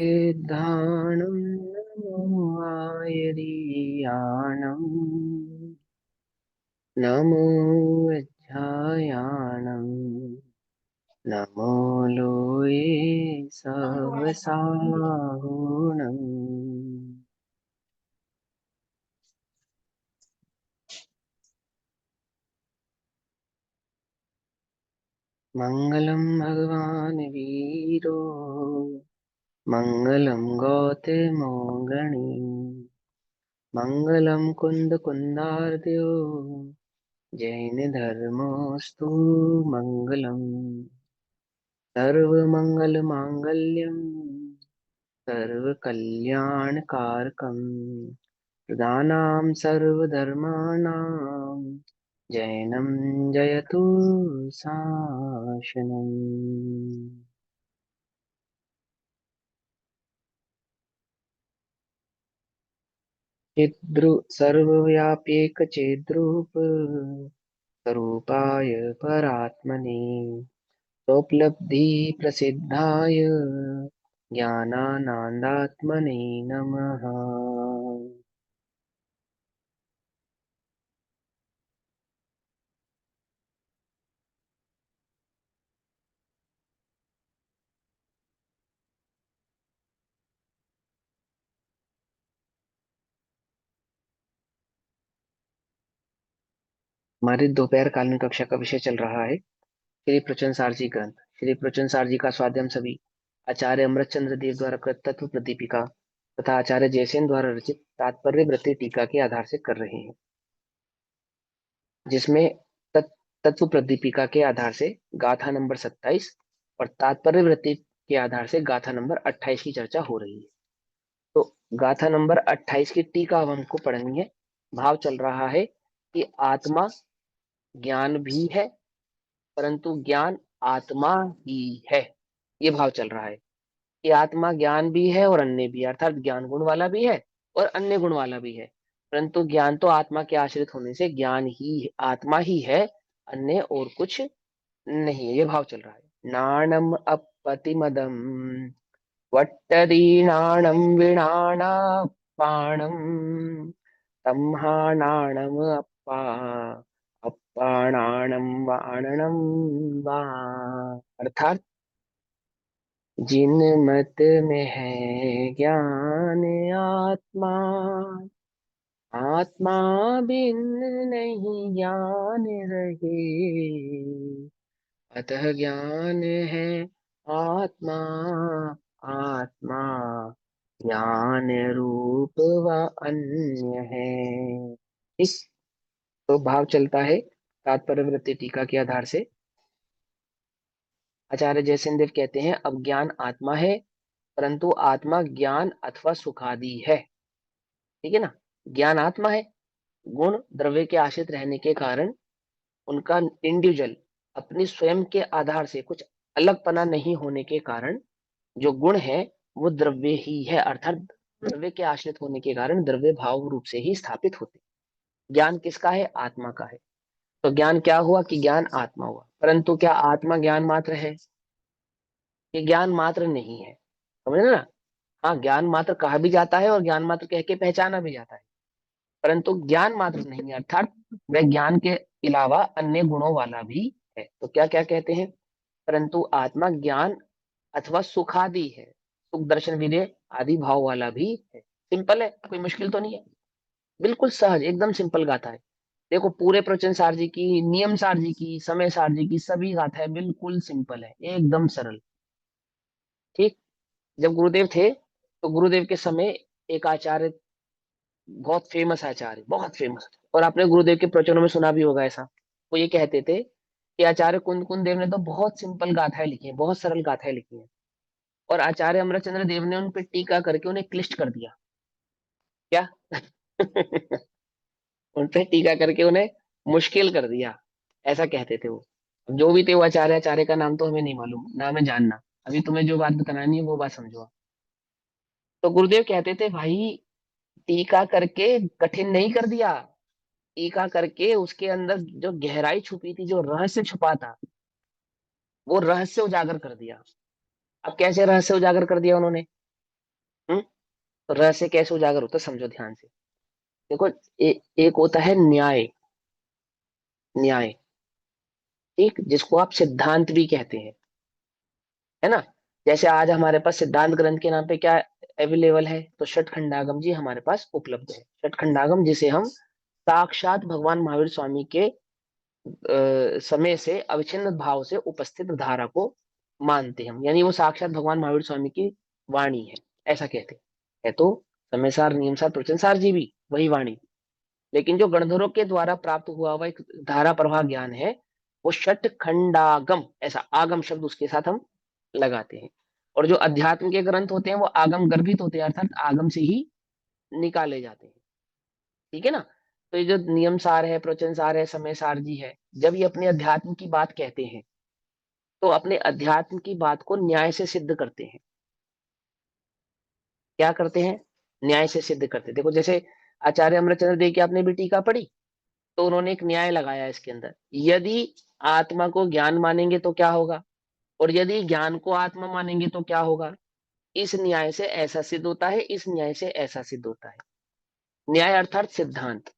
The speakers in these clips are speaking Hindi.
सिद्धाणं नमो आयर्याणं नमो वज्रायाणं नमो लोये सहसाहुणम्। मङ्गलं भगवान् वीरो मङ्गलं गौतमो गणी मङ्गलं कुन्दकुन्दार्द्यो जैनधर्मोऽस्तु मङ्गलम्। सर्वमङ्गलमाङ्गल्यं सर्वकल्याणकारकं प्रदानां सर्वधर्माणां जैनं जयतु शासनम्। चिद्रु सर्वव्याप्येकचिद्रूप स्वरूपाय परात्मने स्वोपलब्धि प्रसिद्धाय ज्ञानानन्दात्मने नमः। हमारी दोपहर कालीन कक्षा का विषय चल रहा है श्री प्रचन सारजी ग्रंथ। श्री प्रचन सारजी का स्वाध्याय हम सभी आचार्य अमृतचंद्र देव द्वारा कृत तत्व प्रदीपिका तथा आचार्य जयसेन द्वारा रचित तात्पर्य वृत्ति टीका के आधार से कर रहे हैं, जिसमें तत्व प्रदीपिका के आधार से गाथा नंबर 27 और तात्पर्य वृत्ति के आधार से गाथा नंबर 28 की चर्चा हो रही है। तो गाथा नंबर 28 की टीका अब हमको पढ़नी है। भाव चल रहा है कि आत्मा ज्ञान भी है, परंतु ज्ञान आत्मा ही है। ये भाव चल रहा है कि आत्मा ज्ञान भी है और अन्य भी है, अर्थात ज्ञान गुण वाला भी है और अन्य गुण वाला भी है, परंतु ज्ञान तो आत्मा के आश्रित होने से ज्ञान ही आत्मा ही है, अन्य और कुछ नहीं है। ये भाव चल रहा है। नाणम अपतिमदम वट्टदीनाणम विणाणा पाणम तम्हाणाणम अप्पा अप्पाणाणम वाणणम वा। अर्थात जिन मत में है ज्ञान आत्मा, आत्मा बिन नहीं ज्ञान रहे, अतः ज्ञान है आत्मा, आत्मा ज्ञान रूप व अन्य है। इस तो भाव चलता है तात्पर्य वृत्ति टीका के आधार से। आचार्य जयसेन देव कहते हैं अब ज्ञान आत्मा है, परंतु आत्मा ज्ञान अथवा सुखादि है। ठीक है ना। ज्ञान आत्मा है, गुण द्रव्य के आश्रित रहने के कारण उनका इंडिविजुअल अपनी स्वयं के आधार से कुछ अलगपना नहीं होने के कारण जो गुण है वो द्रव्य ही है, अर्थात द्रव्य के आश्रित होने के कारण द्रव्य भाव रूप से ही स्थापित होते। ज्ञान किसका है? आत्मा का है। तो ज्ञान क्या हुआ कि ज्ञान आत्मा हुआ, परंतु क्या आत्मा ज्ञान मात्र है? ये ज्ञान मात्र नहीं है, समझ ना। हाँ, ज्ञान मात्र कहा भी जाता है और ज्ञान मात्र कह के पहचाना भी जाता है, परंतु ज्ञान मात्र नहीं है, अर्थात वह ज्ञान के अलावा अन्य गुणों वाला भी है। तो क्या क्या कहते हैं? परंतु आत्मा ज्ञान अथवा सुखादि है, सुख दर्शन विनय आदि भाव वाला भी है। सिंपल है, कोई मुश्किल तो नहीं है, बिल्कुल सहज एकदम सिंपल गाथा है। देखो, पूरे प्रवचन सार जी की, नियम सार जी की, समय सार जी की सभी गाथाएं बिल्कुल सिंपल है, एकदम सरल। ठीक। जब गुरुदेव थे तो गुरुदेव के समय एक आचार्य, बहुत फेमस आचार्य, बहुत फेमस, और आपने गुरुदेव के प्रवचनों में सुना भी होगा ऐसा, वो ये कहते थे कि आचार्य कुंद कुंद देव ने तो बहुत सिंपल गाथाएं लिखी हैं, बहुत सरल गाथाएं लिखी हैं, और आचार्य अमरचंद्र देव ने उन पर टीका करके उन्हें क्लिष्ट कर दिया। क्या? उन पे टीका करके उन्हें मुश्किल कर दिया, ऐसा कहते थे वो। जो भी थे वो आचार्य, आचार्य का नाम तो हमें नहीं मालूम, ना हमें जानना। अभी तुम्हें जो बात बतानी है वो बात समझो। तो गुरुदेव कहते थे भाई, टीका करके कठिन नहीं कर दिया, टीका करके उसके अंदर जो गहराई छुपी थी, जो रहस्य छुपा था, वो रहस्य उजागर कर दिया। अब कैसे रहस्य उजागर कर दिया उन्होंने? तो र से कैसे उजागर होता है, समझो ध्यान से। देखो, एक होता है न्याय। न्याय, ठीक, जिसको आप सिद्धांत भी कहते हैं, है ना। जैसे आज हमारे पास सिद्धांत ग्रंथ के नाम पे क्या अवेलेबल है, तो षटखंडागम जी हमारे पास उपलब्ध है। षटखंडागम जिसे हम साक्षात भगवान महावीर स्वामी के समय से अविच्छिन्न भाव से उपस्थित धारा को मानते हैं हम, यानी वो साक्षात भगवान महावीर स्वामी की वाणी है, ऐसा कहते हैं। है तो समय सार, नियम सार, प्रवचन सार जी भी वही वाणी, लेकिन जो गणधरों के द्वारा प्राप्त हुआ हुआ एक धारा प्रवाह ज्ञान है, वो षट खंडागम, ऐसा आगम शब्द उसके साथ हम लगाते हैं। और जो अध्यात्म के ग्रंथ होते हैं वो आगम गर्भित होते हैं, अर्थात आगम से ही निकाले जाते हैं। ठीक है ना। तो ये जो नियम सार है, प्रवचन सार है, समय सार जी है, जब ये अपने अध्यात्म की बात कहते हैं तो अपने अध्यात्म की बात को न्याय से सिद्ध करते हैं। क्या करते हैं? न्याय से सिद्ध करते हैं। देखो, जैसे आचार्य अमरचंद्र देव की आपने भी टीका पढ़ी, तो उन्होंने एक न्याय लगाया इसके अंदर, यदि आत्मा को ज्ञान मानेंगे तो क्या होगा, और यदि ज्ञान को आत्मा मानेंगे तो क्या होगा। इस न्याय से ऐसा सिद्ध होता है, इस न्याय से ऐसा सिद्ध होता है। न्याय अर्थात सिद्धांत।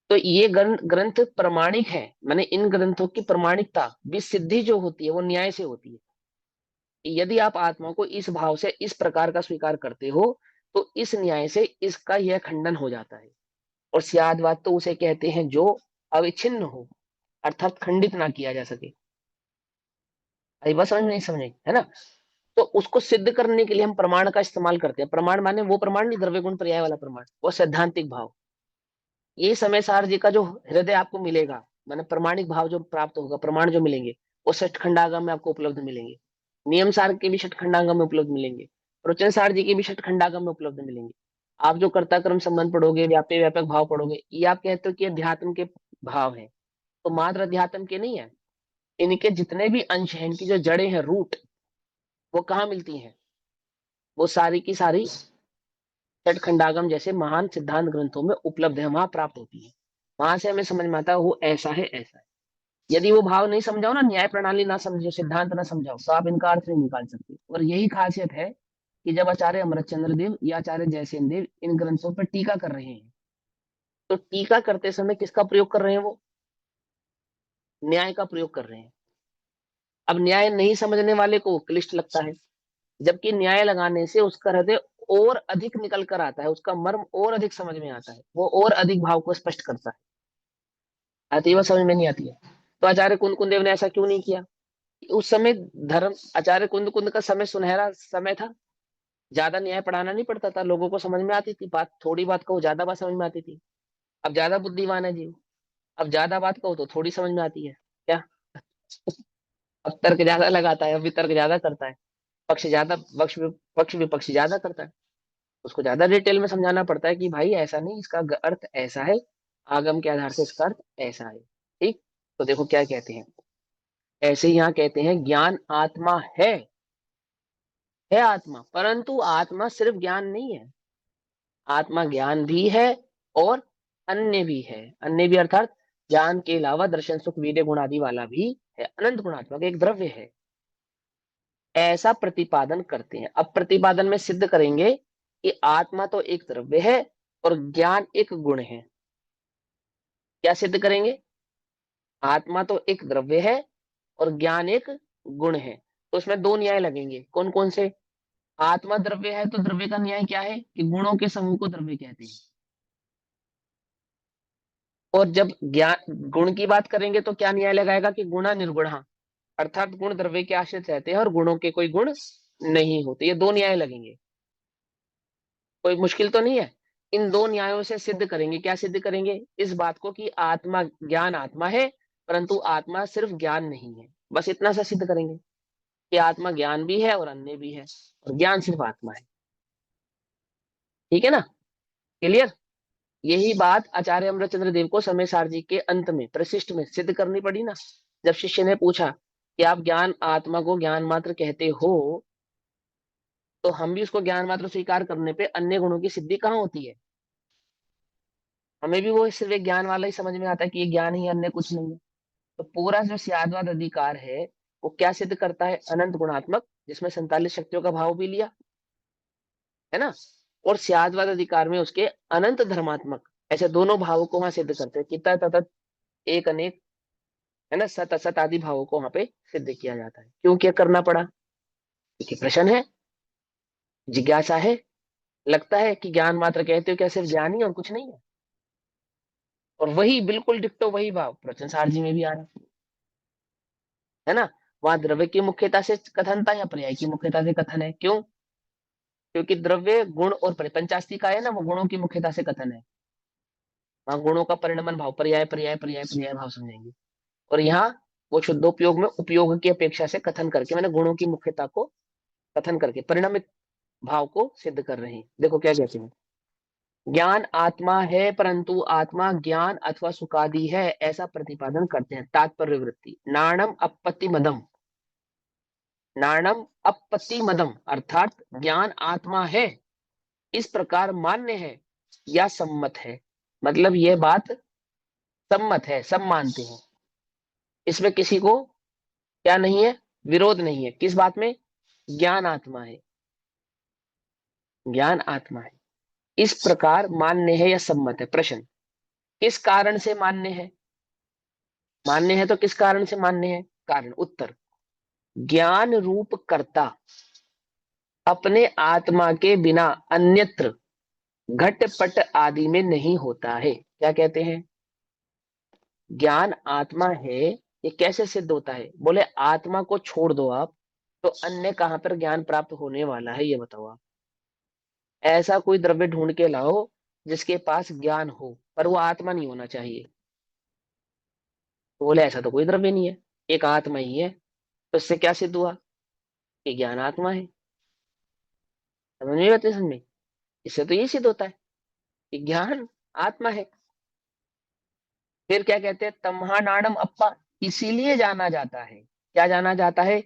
तो ये ग्रंथ प्रमाणिक है, माने इन ग्रंथों की प्रमाणिकता भी, सिद्धि जो होती है वो न्याय से होती है। यदि आप आत्मा को इस भाव से इस प्रकार का स्वीकार करते हो, तो इस न्याय से इसका यह खंडन हो जाता है। और सियादवाद तो उसे कहते हैं जो अविच्छिन्न हो, अर्थात खंडित ना किया जा सके। अरे बस समझ नहीं, समझे, है ना। तो उसको सिद्ध करने के लिए हम प्रमाण का इस्तेमाल करते हैं। प्रमाण माने वो प्रमाण नहीं द्रव्य गुण पर्याय वाला प्रमाण, वो सैद्धांतिक भाव। ये समय सार जी का जो हृदय आपको मिलेगा, माने प्रमाणिक भाव जो प्राप्त होगा, प्रमाण जो मिलेंगे, वो षटखंडागम में आपको उपलब्ध मिलेंगे। नियम सार के भी षटखंडागम में उपलब्ध मिलेंगे, प्रवचन सार जी के भी षटखंडागम में उपलब्ध मिलेंगे। आप जो कर्ता कर्म संबंध पढ़ोगे, व्याप्य व्यापक भाव पढ़ोगे, ये आप कहते हो कि अध्यात्म के भाव है, तो मात्र अध्यात्म के नहीं है। इनके जितने भी अंश हैं, इनकी जो जड़ें हैं, रूट, वो कहाँ मिलती हैं? वो सारी की सारी षटखंडागम जैसे महान सिद्धांत ग्रंथों में उपलब्ध है, वहां प्राप्त होती है। वहां से हमें समझ में आता है वो ऐसा है, ऐसा है। यदि वो भाव नहीं समझाओ ना, न्याय प्रणाली ना समझो, सिद्धांत ना समझाओ, तो आप इनका अर्थ नहीं निकाल सकते। और यही खासियत है कि जब आचार्य अमरचंद्र देव या आचार्य जयसेन देव इन ग्रंथों पर टीका कर रहे हैं, तो टीका करते समय किसका प्रयोग कर रहे हैं? वो न्याय का प्रयोग कर रहे हैं। अब न्याय नहीं समझने वाले को क्लिष्ट लगता है, जबकि न्याय लगाने से उसका हृदय और अधिक निकल कर आता है, उसका मर्म और अधिक समझ में आता है, वो और अधिक भाव को स्पष्ट करता है। आती है, वो समझ में नहीं आती है। तो आचार्य कुंद कुंद देव ने ऐसा क्यों नहीं किया? उस समय धर्म, आचार्य कुंद कुंद का समय सुनहरा समय था, ज्यादा न्याय पढ़ाना नहीं पड़ता था, लोगों को समझ में आती थी बात, थोड़ी बात कहो ज्यादा बात समझ में आती थी। अब ज्यादा बुद्धिमान है जीव, अब ज्यादा बात कहो तो थोड़ी समझ में आती है क्या। अब तर्क ज्यादा लगाता है, अब वितर्क ज्यादा करता है, पक्ष ज्यादा, पक्ष विपक्ष ज्यादा करता है, उसको ज्यादा डिटेल में समझाना पड़ता है कि भाई ऐसा नहीं, इसका अर्थ ऐसा है, आगम के आधार से इसका अर्थ ऐसा है। ठीक। तो देखो क्या कहते हैं, ऐसे ही यहाँ कहते हैं ज्ञान आत्मा है आत्मा, परंतु आत्मा सिर्फ ज्ञान नहीं है। आत्मा ज्ञान भी है और अन्य भी है। अन्य भी अर्थात ज्ञान के अलावा दर्शन सुख वीर्य गुण आदि वाला भी है, अनंत गुणात्मक एक द्रव्य है, ऐसा प्रतिपादन करते हैं। अब प्रतिपादन में सिद्ध करेंगे कि आत्मा तो एक द्रव्य है और ज्ञान एक गुण है। क्या सिद्ध करेंगे? आत्मा तो एक द्रव्य है और ज्ञान एक गुण है। तो उसमें दो न्याय लगेंगे, कौन कौन से? आत्मा द्रव्य है तो द्रव्य का न्याय क्या है कि गुणों के समूह को द्रव्य कहते हैं। और जब ज्ञान गुण की बात करेंगे तो क्या न्याय लगाएगा कि गुणा निर्गुणा, अर्थात गुण द्रव्य के आश्रित रहते हैं और गुणों के कोई गुण नहीं होते। ये दो न्याय लगेंगे, कोई मुश्किल तो नहीं है। इन दो न्यायों से सिद्ध करेंगे, क्या सिद्ध करेंगे? इस बात को कि आत्मा, ज्ञान आत्मा है, परंतु आत्मा सिर्फ ज्ञान नहीं है, बस इतना सा सिद्ध करेंगे कि आत्मा ज्ञान भी है और अन्य भी है, और ज्ञान सिर्फ आत्मा है। ठीक है ना, क्लियर। यही बात आचार्य अमरचंद्र देव को समय सार जी के अंत में प्रशिष्ट में सिद्ध करनी पड़ी ना। जब शिष्य ने पूछा कि आप ज्ञान आत्मा को ज्ञान मात्र कहते हो, तो हम भी उसको ज्ञान मात्र स्वीकार करने पे अन्य गुणों की सिद्धि कहाँ होती है? हमें भी वो सिर्फ एक ज्ञान वाला ही समझ में आता है कि ये ज्ञान ही, अन्य कुछ नहीं है। तो पूरा जो सियादवाद अधिकार है, वो क्या सिद्ध करता है? अनंत गुणात्मक, जिसमें 47 शक्तियों का भाव भी लिया, है ना, और स्याद्वाद अधिकार में उसके अनंत धर्मात्मक, ऐसे दोनों भावों को वहां सिद्ध करते हैं कि तत् तत् एक अनेक, है ना, सत असत आदि भावों को वहां पे सिद्ध किया जाता है। क्यों क्या करना पड़ा? क्योंकि प्रश्न है, जिज्ञासा है, लगता है कि ज्ञान मात्र कहते हो क्या सिर्फ ज्ञान ही और कुछ नहीं है? और वही बिल्कुल डिक्टो वही भाव प्रवचन सार जी में भी आ रहा है ना। वहां द्रव्य की मुख्यता से कथन था या पर्याय की मुख्यता से कथन है? क्यों? क्योंकि द्रव्य गुण और पंचास्ती का है ना, वो गुणों की मुख्यता से कथन है। वहां गुणों का परिणमन भाव, पर्याय पर्याय पर्याय पर्याय भाव समझेंगे। और यहाँ वो शुद्धोपयोग में उपयोग की अपेक्षा से कथन करके, मैंने गुणों की मुख्यता को कथन करके परिणमित भाव को सिद्ध कर रहे हैं। देखो क्या कहते हैं, ज्ञान आत्मा है परंतु आत्मा ज्ञान अथवा सुखादि है, ऐसा प्रतिपादन करते हैं। तात्पर्य वृत्ति, नाणम अपत्ति मदम, नाणम अपत्ति मदम अर्थात ज्ञान आत्मा है इस प्रकार मान्य है या सम्मत है। मतलब यह बात सम्मत है, सब मानते हैं, इसमें किसी को क्या नहीं है, विरोध नहीं है। किस बात में? ज्ञान आत्मा है, ज्ञान आत्मा है इस प्रकार मान्य है या सम्मत है। प्रश्न, किस कारण से मान्य है? मान्य है तो किस कारण से मान्य है? कारण। उत्तर, ज्ञान रूप कर्ता अपने आत्मा के बिना अन्यत्र घटपट आदि में नहीं होता है। क्या कहते हैं? ज्ञान आत्मा है, ये कैसे सिद्ध होता है? बोले आत्मा को छोड़ दो आप, तो अन्य कहां पर ज्ञान प्राप्त होने वाला है, ये बताओ आप। ऐसा कोई द्रव्य ढूंढ के लाओ जिसके पास ज्ञान हो, पर वो आत्मा नहीं होना चाहिए। तो बोले ऐसा तो कोई द्रव्य नहीं है, एक आत्मा ही है। तो इससे क्या सिद्ध हुआ कि ज्ञान आत्मा है? समझ में आती? समझ में? इससे तो ये सिद्ध होता है कि ज्ञान आत्मा है। फिर क्या कहते हैं, तमहानाणम अप्पा, इसीलिए जाना जाता है, क्या जाना जाता है?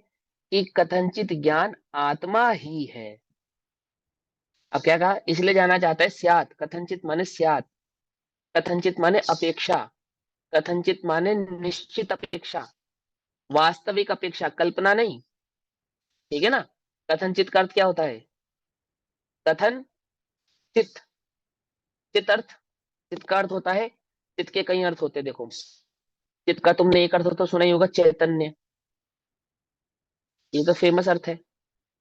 कि कथनचित ज्ञान आत्मा ही है। अब क्या कहा? इसलिए जाना जाता है, स्यात कथनचित माने स्यात, कथनचित माने अपेक्षा, कथनचित माने निश्चित अपेक्षा, वास्तविक अपेक्षा, कल्पना नहीं। ठीक है ना। कथनचित का अर्थ क्या होता है? कथन चित, चित अर्थ, चित का अर्थ होता है, चित के कई अर्थ होते हैं। देखो, चित का तुमने एक अर्थ तो सुना ही होगा, चैतन्य, ये तो फेमस अर्थ है।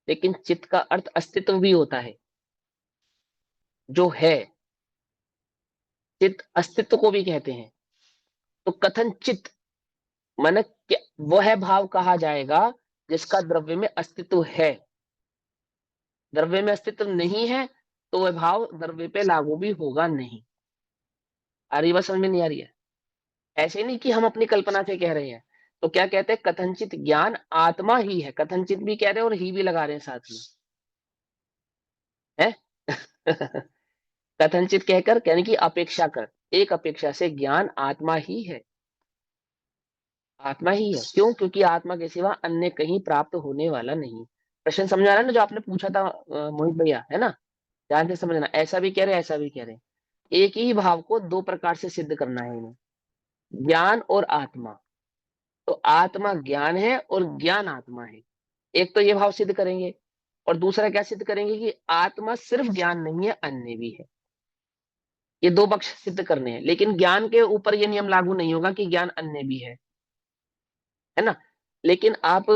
लेकिन चित का अर्थ अस्तित्व भी होता है, जो है। चित अस्तित्व को भी कहते हैं। तो कथन चित माने वह भाव कहा जाएगा जिसका द्रव्य में अस्तित्व है। द्रव्य में अस्तित्व नहीं है तो वह भाव द्रव्य पे लागू भी होगा नहीं। आ रही बात समझ में? नहीं आ रही है? ऐसे नहीं कि हम अपनी कल्पना से कह रहे हैं। तो क्या कहते हैं, कथनचित ज्ञान आत्मा ही है, कथनचित भी कह रहे हैं और ही भी लगा रहे हैं साथ में, है। कथनचित कहकर कहने की अपेक्षा कर, एक अपेक्षा से ज्ञान आत्मा ही है, आत्मा ही है। क्यों? क्योंकि आत्मा के सिवा अन्य कहीं प्राप्त होने वाला नहीं। प्रश्न समझ आ रहा है ना, जो आपने पूछा था मोहित भैया, है ना? ध्यान से समझना, ऐसा भी कह रहे हैं ऐसा भी कह रहे हैं। एक ही भाव को दो प्रकार से सिद्ध करना है इन्हें, ज्ञान और आत्मा। तो आत्मा ज्ञान है और ज्ञान आत्मा है, एक तो ये भाव सिद्ध करेंगे। और दूसरा क्या सिद्ध करेंगे कि आत्मा सिर्फ ज्ञान नहीं है, अन्य भी है। ये दो पक्ष सिद्ध करने हैं, लेकिन ज्ञान के ऊपर ये नियम लागू नहीं होगा कि ज्ञान अन्य भी है ना। लेकिन आप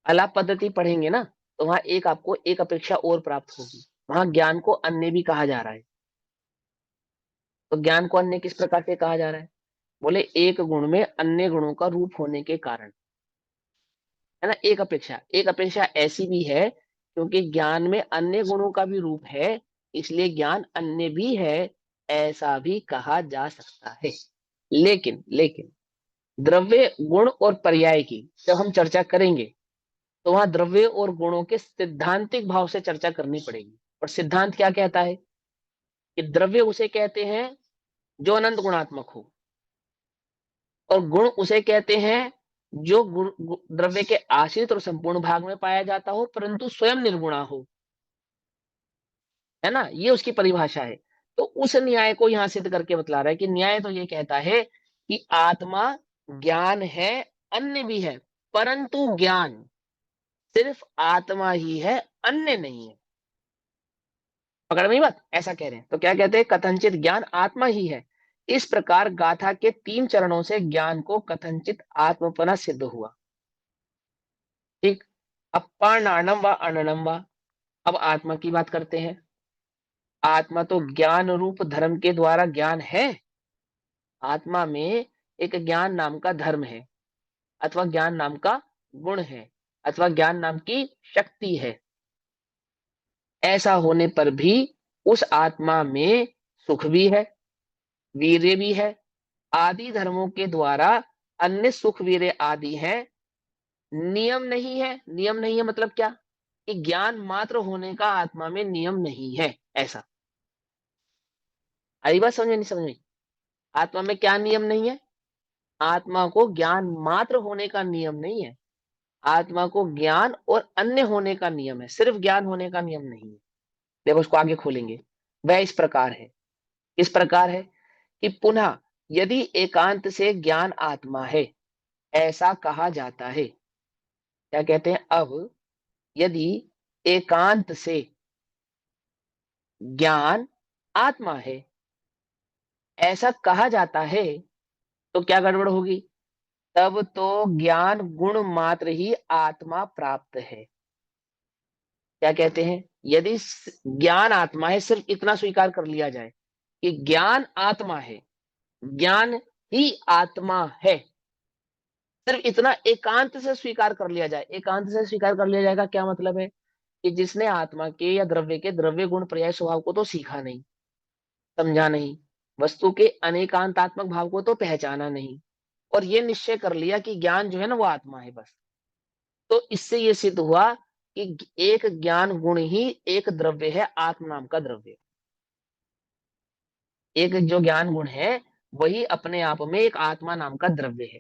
अलाप पद्धति पढ़ेंगे ना, तो वहां एक आपको एक अपेक्षा और प्राप्त होगी। वहां ज्ञान को अन्य भी कहा जा रहा है। तो ज्ञान को अन्य किस प्रकार से कहा जा रहा है? बोले एक गुण में अन्य गुणों का रूप होने के कारण, है ना। एक अपेक्षा ऐसी भी है क्योंकि ज्ञान में अन्य गुणों का भी रूप है, इसलिए ज्ञान अन्य भी है, ऐसा भी कहा जा सकता है। लेकिन द्रव्य गुण और पर्याय की जब हम चर्चा करेंगे, तो वहां द्रव्य और गुणों के सिद्धांतिक भाव से चर्चा करनी पड़ेगी। और सिद्धांत क्या कहता है कि द्रव्य उसे कहते हैं जो अनंत गुणात्मक हो, और गुण उसे कहते हैं जो द्रव्य के आश्रित और संपूर्ण भाग में पाया जाता हो परंतु स्वयं निर्गुणा हो, है ना। ये उसकी परिभाषा है। तो उस न्याय को यहां सिद्ध करके बतला रहा है कि न्याय तो ये कहता है कि आत्मा ज्ञान है, अन्य भी है, परंतु ज्ञान सिर्फ आत्मा ही है, अन्य नहीं है। पकड़ में बात, ऐसा कह रहे हैं। तो क्या कहते हैं, कथनचित ज्ञान आत्मा ही है। इस प्रकार गाथा के 3 चरणों से ज्ञान को कथनचित आत्मपना सिद्ध हुआ। ठीक। अब प्राणानम व अननम व, अब आत्मा की बात करते हैं। आत्मा तो ज्ञान रूप धर्म के द्वारा ज्ञान है। आत्मा में एक ज्ञान नाम का धर्म है, अथवा ज्ञान नाम का गुण है, अथवा ज्ञान नाम की शक्ति है। ऐसा होने पर भी उस आत्मा में सुख भी है, वीर्य भी है, आदि धर्मों के द्वारा अन्य सुख वीर्य आदि है। नियम नहीं है। नियम नहीं है मतलब क्या, कि ज्ञान मात्र होने का आत्मा में नियम नहीं है, ऐसा। आई बात समझ में नहीं समझ में? आत्मा में क्या नियम नहीं है? आत्मा को ज्ञान मात्र होने का नियम नहीं है। आत्मा को ज्ञान और अन्य होने का नियम है, सिर्फ ज्ञान होने का नियम नहीं है। देखो उसको आगे खोलेंगे। वह इस प्रकार है। इस प्रकार है कि पुनः यदि एकांत से ज्ञान आत्मा है, ऐसा कहा जाता है। क्या कहते हैं, अब यदि एकांत से ज्ञान आत्मा है, ऐसा कहा जाता है, तो क्या गड़बड़ होगी? तब तो ज्ञान गुण मात्र ही आत्मा प्राप्त है। क्या कहते हैं, यदि ज्ञान आत्मा है, सिर्फ इतना स्वीकार कर लिया जाए कि ज्ञान आत्मा है, ज्ञान ही आत्मा है, सिर्फ इतना एकांत से स्वीकार कर लिया जाए। एकांत से स्वीकार कर लिया जाएगा क्या मतलब है, कि जिसने आत्मा के या द्रव्य के द्रव्य गुण पर्याय स्वभाव को तो सीखा नहीं, समझा नहीं, वस्तु के अनेकांतात्मक भाव को तो पहचाना नहीं, और ये निश्चय कर लिया कि ज्ञान जो है ना वो आत्मा है बस। तो इससे ये सिद्ध हुआ कि एक ज्ञान गुण ही एक द्रव्य है, आत्म नाम का द्रव्य। एक जो ज्ञान गुण है वही अपने आप में एक आत्मा नाम का द्रव्य है।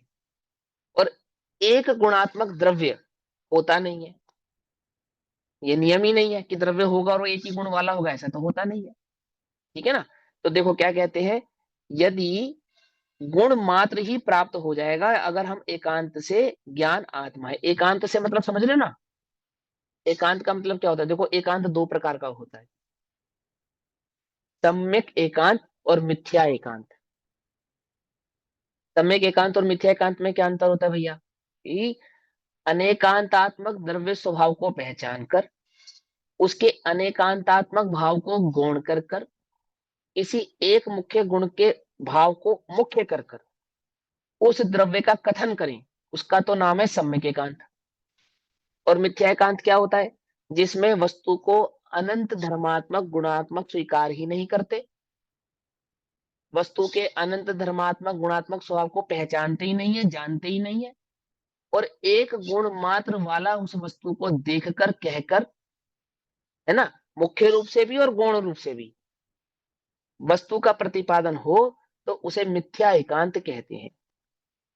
और एक गुणात्मक द्रव्य होता नहीं है। ये नियम ही नहीं है कि द्रव्य होगा और वो एक ही गुण वाला होगा, ऐसा तो होता नहीं है। ठीक है ना? तो देखो क्या कहते हैं, यदि गुण मात्र ही प्राप्त हो जाएगा अगर हम एकांत से ज्ञान आत्मा है। एकांत से मतलब समझ लेना, एकांत का मतलब क्या होता है। देखो एकांत दो प्रकार का होता है, सम्यक एकांत और मिथ्या एकांत। सम्यक एकांत और मिथ्या एकांत में क्या अंतर होता है भैया, कि अनेकांतात्मक द्रव्य स्वभाव को पहचान कर, उसके अनेकांतात्मक भाव को गौण कर कर, किसी एक मुख्य गुण के भाव को मुख्य कर कर उस द्रव्य का कथन करें, उसका तो नाम है सम्यक एकांत। और मिथ्या एकांत क्या होता है, जिसमें वस्तु को अनंत धर्मात्मक गुणात्मक स्वीकार ही नहीं करते, वस्तु के अनंत धर्मात्मक गुणात्मक स्वभाव को पहचानते ही नहीं है, जानते ही नहीं है, और एक गुण मात्र वाला उस वस्तु को देखकर कहकर, है ना, मुख्य रूप से भी और गौण रूप से भी वस्तु का प्रतिपादन हो, तो उसे मिथ्या एकांत कहते हैं।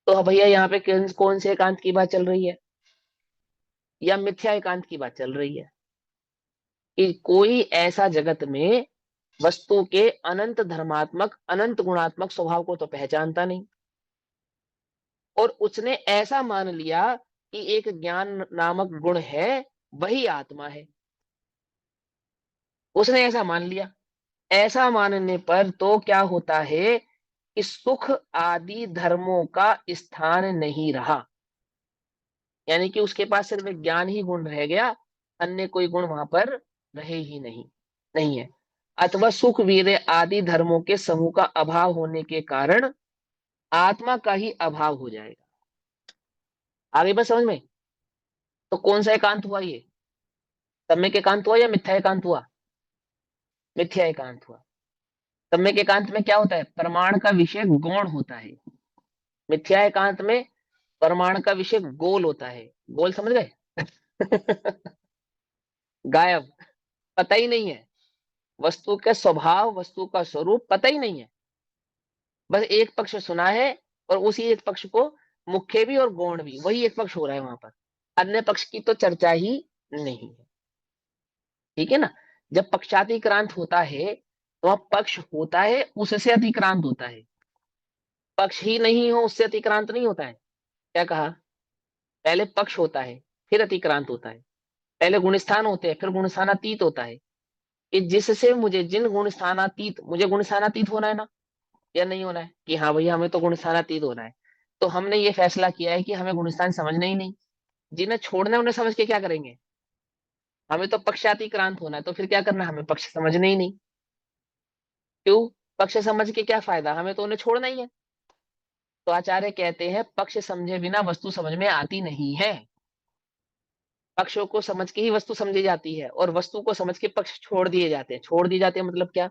तो भैया यहाँ पे कौन से एकांत की बात चल रही है, या मिथ्या एकांत की बात चल रही है? कि कोई ऐसा जगत में वस्तु के अनंत धर्मात्मक अनंत गुणात्मक स्वभाव को तो पहचानता नहीं, और उसने ऐसा मान लिया कि एक ज्ञान नामक गुण है, वही आत्मा है। उसने ऐसा मान लिया। ऐसा मानने पर तो क्या होता है, कि सुख आदि धर्मों का स्थान नहीं रहा। यानी कि उसके पास सिर्फ एक ज्ञान ही गुण रह गया, अन्य कोई गुण वहां पर रहे ही नहीं, नहीं है। अथवा सुख वीर्य आदि धर्मों के समूह का अभाव होने के कारण आत्मा का ही अभाव हो जाएगा। आगे बस समझ में? तो कौन सा एकांत हुआ ये, सम्यक एकांत हुआ या मिथ्या एकांत हुआ? मिथ्या एकांत हुआ। सम्यक एकांत में क्या होता है, प्रमाण का विषय गौण होता है। मिथ्या एकांत में प्रमाण का विषय गोल होता है। गोल समझ गए? गायब, पता ही नहीं है, वस्तु का स्वभाव वस्तु का स्वरूप पता ही नहीं है। बस एक पक्ष सुना है, और उसी एक पक्ष को मुख्य भी और गौण भी वही एक पक्ष हो रहा है वहां पर, अन्य पक्ष की तो चर्चा ही नहीं है। ठीक है ना? जब पक्षातिक्रांत होता है तो वह पक्ष होता है उससे अतिक्रांत होता है, पक्ष ही नहीं हो उससे अतिक्रांत नहीं होता है। क्या कहा, पहले पक्ष होता है फिर अतिक्रांत होता है। पहले गुण स्थान होते हैं, फिर गुण स्थानातीत होता है, कि जिससे मुझे जिन गुण स्थानातीत, मुझे गुण स्थानातीत होना है ना, या नहीं होना है, कि हाँ भैया हमें तो गुण स्थानातीत होना है। तो हमने ये फैसला किया है कि हमें गुण स्थान समझना ही नहीं। जिन्हें छोड़ना है उन्हें समझ के क्या करेंगे? हमें तो पक्षातिक्रांत होना है, तो फिर क्या करना है? हमें पक्ष समझने ही नहीं। क्यों? पक्ष समझ के क्या फायदा, हमें तो उन्हें छोड़ना ही है। तो आचार्य कहते हैं पक्ष समझे बिना वस्तु समझ में आती नहीं है। पक्षों को समझ के ही वस्तु समझी जाती है, और वस्तु को समझ के पक्ष छोड़ दिए जाते हैं। छोड़ दिए जाते हैं मतलब क्या?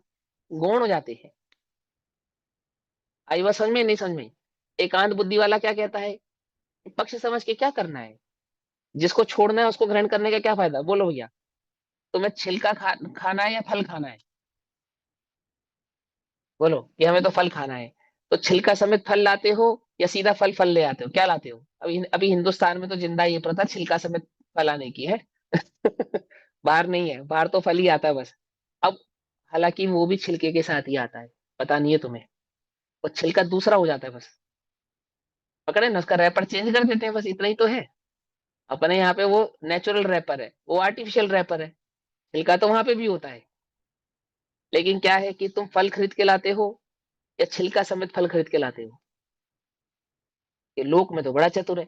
गौण हो जाते हैं। आई बात समझ में? नहीं समझ में? एकांत बुद्धि वाला क्या कहता है? पक्ष समझ के क्या करना है, जिसको छोड़ना है उसको ग्रहण करने का क्या फायदा? बोलो भैया, तुम्हें छिलका खाना है या फल खाना है? बोलो कि हमें तो फल खाना है। तो छिलका समेत फल लाते हो, या सीधा फल फल ले आते हो? क्या लाते हो? अभी अभी हिंदुस्तान में तो जिंदा ये प्रथा छिलका समेत फल आने की है। बाहर नहीं है, बाहर तो फल ही आता है बस। अब हालांकि वो भी छिलके के साथ ही आता है, पता नहीं है तुम्हें। वो छिलका दूसरा हो जाता है बस। पकड़े ना, उसका रैपर चेंज कर देते हैं, बस इतना ही तो है। अपने यहाँ पे वो नेचुरल रैपर है, वो आर्टिफिशियल रैपर है। छिलका तो वहां पे भी होता है। लेकिन क्या है कि तुम फल खरीद के लाते हो, या छिलका समेत फल खरीद के लाते हो? ये लोक में तो बड़ा चतुर है,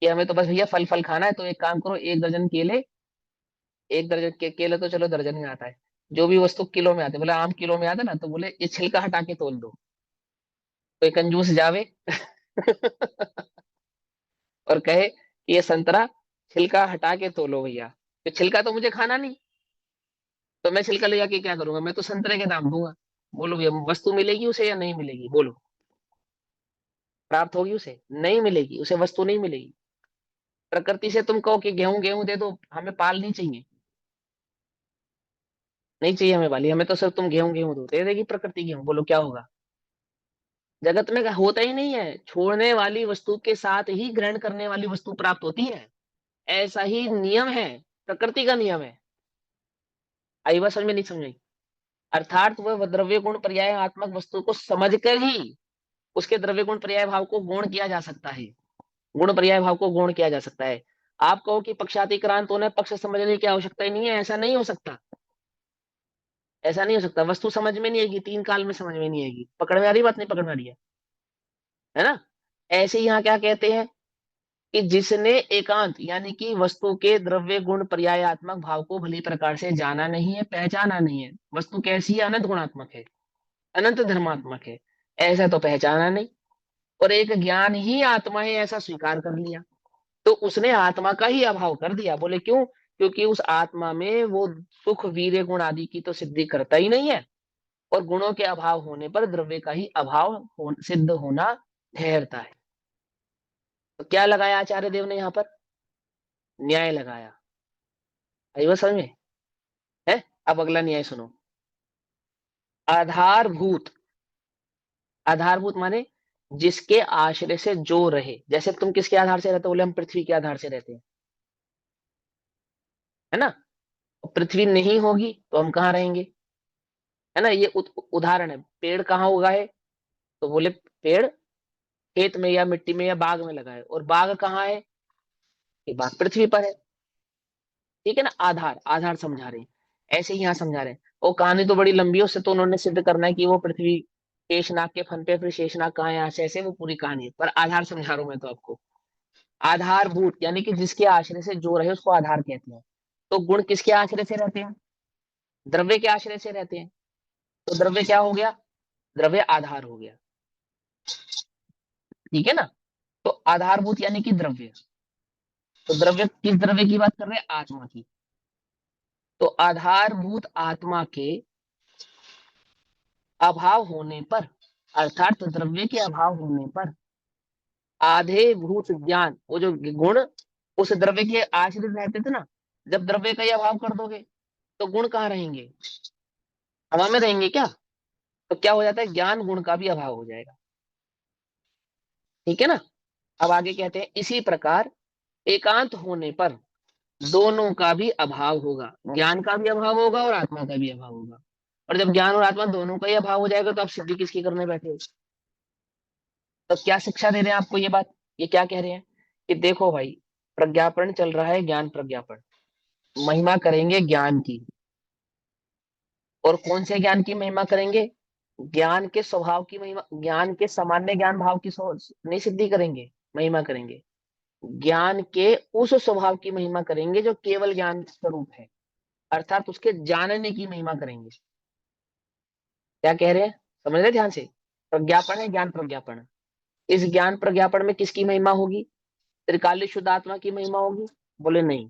कि हमें तो बस भैया फल फल खाना है, तो एक काम करो, 1 दर्जन केले। 1 दर्जन केले तो चलो दर्जन में आता है, जो भी वस्तु किलो में आते, बोले आम किलो में आता है ना, तो बोले ये छिलका हटा के तोल दो। कोई कंजूस जावे और कहे कि ये संतरा छिलका हटा के तोलो भैया, तो छिलका तो मुझे खाना नहीं। तो मैं छिलका ले जाके क्या करूंगा? मैं तो संतरे के दाम दूंगा। बोलो भैया वस्तु मिलेगी उसे या नहीं मिलेगी? बोलो, प्राप्त होगी उसे? नहीं मिलेगी, उसे वस्तु नहीं मिलेगी। प्रकृति से तुम कहो कि गेहूं गेहूं दे दो, हमें पाल नहीं चाहिए, नहीं चाहिए हमें वाली, हमें तो सिर्फ तुम गेहूं गेहूं दो, दे देगी प्रकृति गेहूं। बोलो क्या होगा? जगत में होता ही नहीं है, छोड़ने वाली वस्तु के साथ ही ग्रहण करने वाली वस्तु प्राप्त होती है। ऐसा ही नियम है, प्रकृति का नियम है। आई बात समझ में? नहीं समझ में? अर्थात वह द्रव्य गुण पर्याय आत्मक वस्तु को समझकर ही उसके द्रव्य गुण पर्याय भाव को गुण किया जा सकता है। गुण पर्याय भाव को गुण किया जा सकता है। आप कहो कि पक्षातिक्रांत होने पक्ष समझने की आवश्यकता ही नहीं है, ऐसा नहीं हो सकता। ऐसा नहीं हो सकता, वस्तु समझ में नहीं आएगी, 3 काल में समझ में नहीं आएगी। पकड़ में आ रही बात? नहीं पकड़ में आ रही है ना? ऐसे ही यहाँ क्या कहते हैं, कि जिसने एकांत यानी कि वस्तु के द्रव्य गुण पर्यायात्मक भाव को भली प्रकार से जाना नहीं है, पहचाना नहीं है। वस्तु कैसी है? अनंत गुणात्मक है, अनंत धर्मात्मक है, ऐसा तो पहचाना नहीं। और एक ज्ञान ही आत्मा है ऐसा स्वीकार कर लिया, तो उसने आत्मा का ही अभाव कर दिया। बोले क्यों? क्योंकि उस आत्मा में वो सुख वीर्य गुण आदि की तो सिद्धि करता ही नहीं है, और गुणों के अभाव होने पर द्रव्य का ही अभाव सिद्ध होना ठहरता है। तो क्या लगाया आचार्य देव ने यहाँ पर? न्याय लगाया। आई बात समझ में? है? अब अगला न्याय सुनो। आधारभूत, आधारभूत माने जिसके आश्रय से जो रहे। जैसे तुम किसके आधार से रहते हो? बोले हम पृथ्वी के आधार से रहते हैं, है ना? पृथ्वी नहीं होगी तो हम कहाँ रहेंगे? है ना? ये उदाहरण है। पेड़ कहाँ उगा है? तो बोले पेड़ खेत में या मिट्टी में या बाग में लगा है। और बाग कहाँ है? ये बाग पृथ्वी पर है। ठीक है ना? आधार, आधार समझा रहे हैं। ऐसे ही यहाँ समझा रहे हैं। वो कहानी तो बड़ी लंबी है, उससे तो उन्होंने सिद्ध करना है कि वो पृथ्वी शेषनाग के फन पे, फिर शेषनाग कहाँ है, यहाँ से ऐसे वो पूरी कहानी है। पर आधार समझा रहा हूं मैं तो आपको। आधारभूत यानी कि जिसके आश्रय से जो रहे उसको आधार कहते हैं। तो गुण किसके आश्रय से रहते हैं? द्रव्य के आश्रय से रहते हैं। तो द्रव्य क्या हो गया? द्रव्य आधार हो गया। ठीक है ना? तो आधारभूत यानी कि द्रव्य। तो द्रव्य किस द्रव्य की बात कर रहे हैं? आत्मा की। तो आधारभूत आत्मा के अभाव होने पर, अर्थात द्रव्य के अभाव होने पर, आधे भूत ज्ञान, वो जो गुण उस द्रव्य के आश्रित रहते थे ना, जब द्रव्य का ही अभाव कर दोगे तो गुण कहाँ रहेंगे? हवा में रहेंगे क्या? तो क्या हो जाता है? ज्ञान गुण का भी अभाव हो जाएगा। ठीक है ना? अब आगे कहते हैं इसी प्रकार एकांत होने पर दोनों का भी अभाव होगा, ज्ञान का भी अभाव होगा और आत्मा का भी अभाव होगा। और जब ज्ञान और आत्मा दोनों का ही अभाव हो जाएगा तो आप सिद्धि किसकी करने बैठे हो? तो क्या शिक्षा दे रहे हैं आपको ये बात? ये क्या कह रहे हैं कि देखो भाई, प्रज्ञापन चल रहा है, ज्ञान प्रज्ञापन। महिमा करेंगे ज्ञान की। और कौन से ज्ञान की महिमा करेंगे? ज्ञान के स्वभाव की महिमा, ज्ञान के सामान्य ज्ञान भाव की नहीं सिद्धि करेंगे, महिमा करेंगे। ज्ञान के उस स्वभाव की महिमा करेंगे जो केवल ज्ञान स्वरूप है, अर्थात उसके जानने की महिमा करेंगे। क्या कह रहे हैं, समझ रहे ध्यान से? प्रज्ञापन है, ज्ञान प्रज्ञापन। इस ज्ञान प्रज्ञापन में किसकी महिमा होगी? त्रिकाली शुद्ध आत्मा की महिमा होगी? बोले नहीं।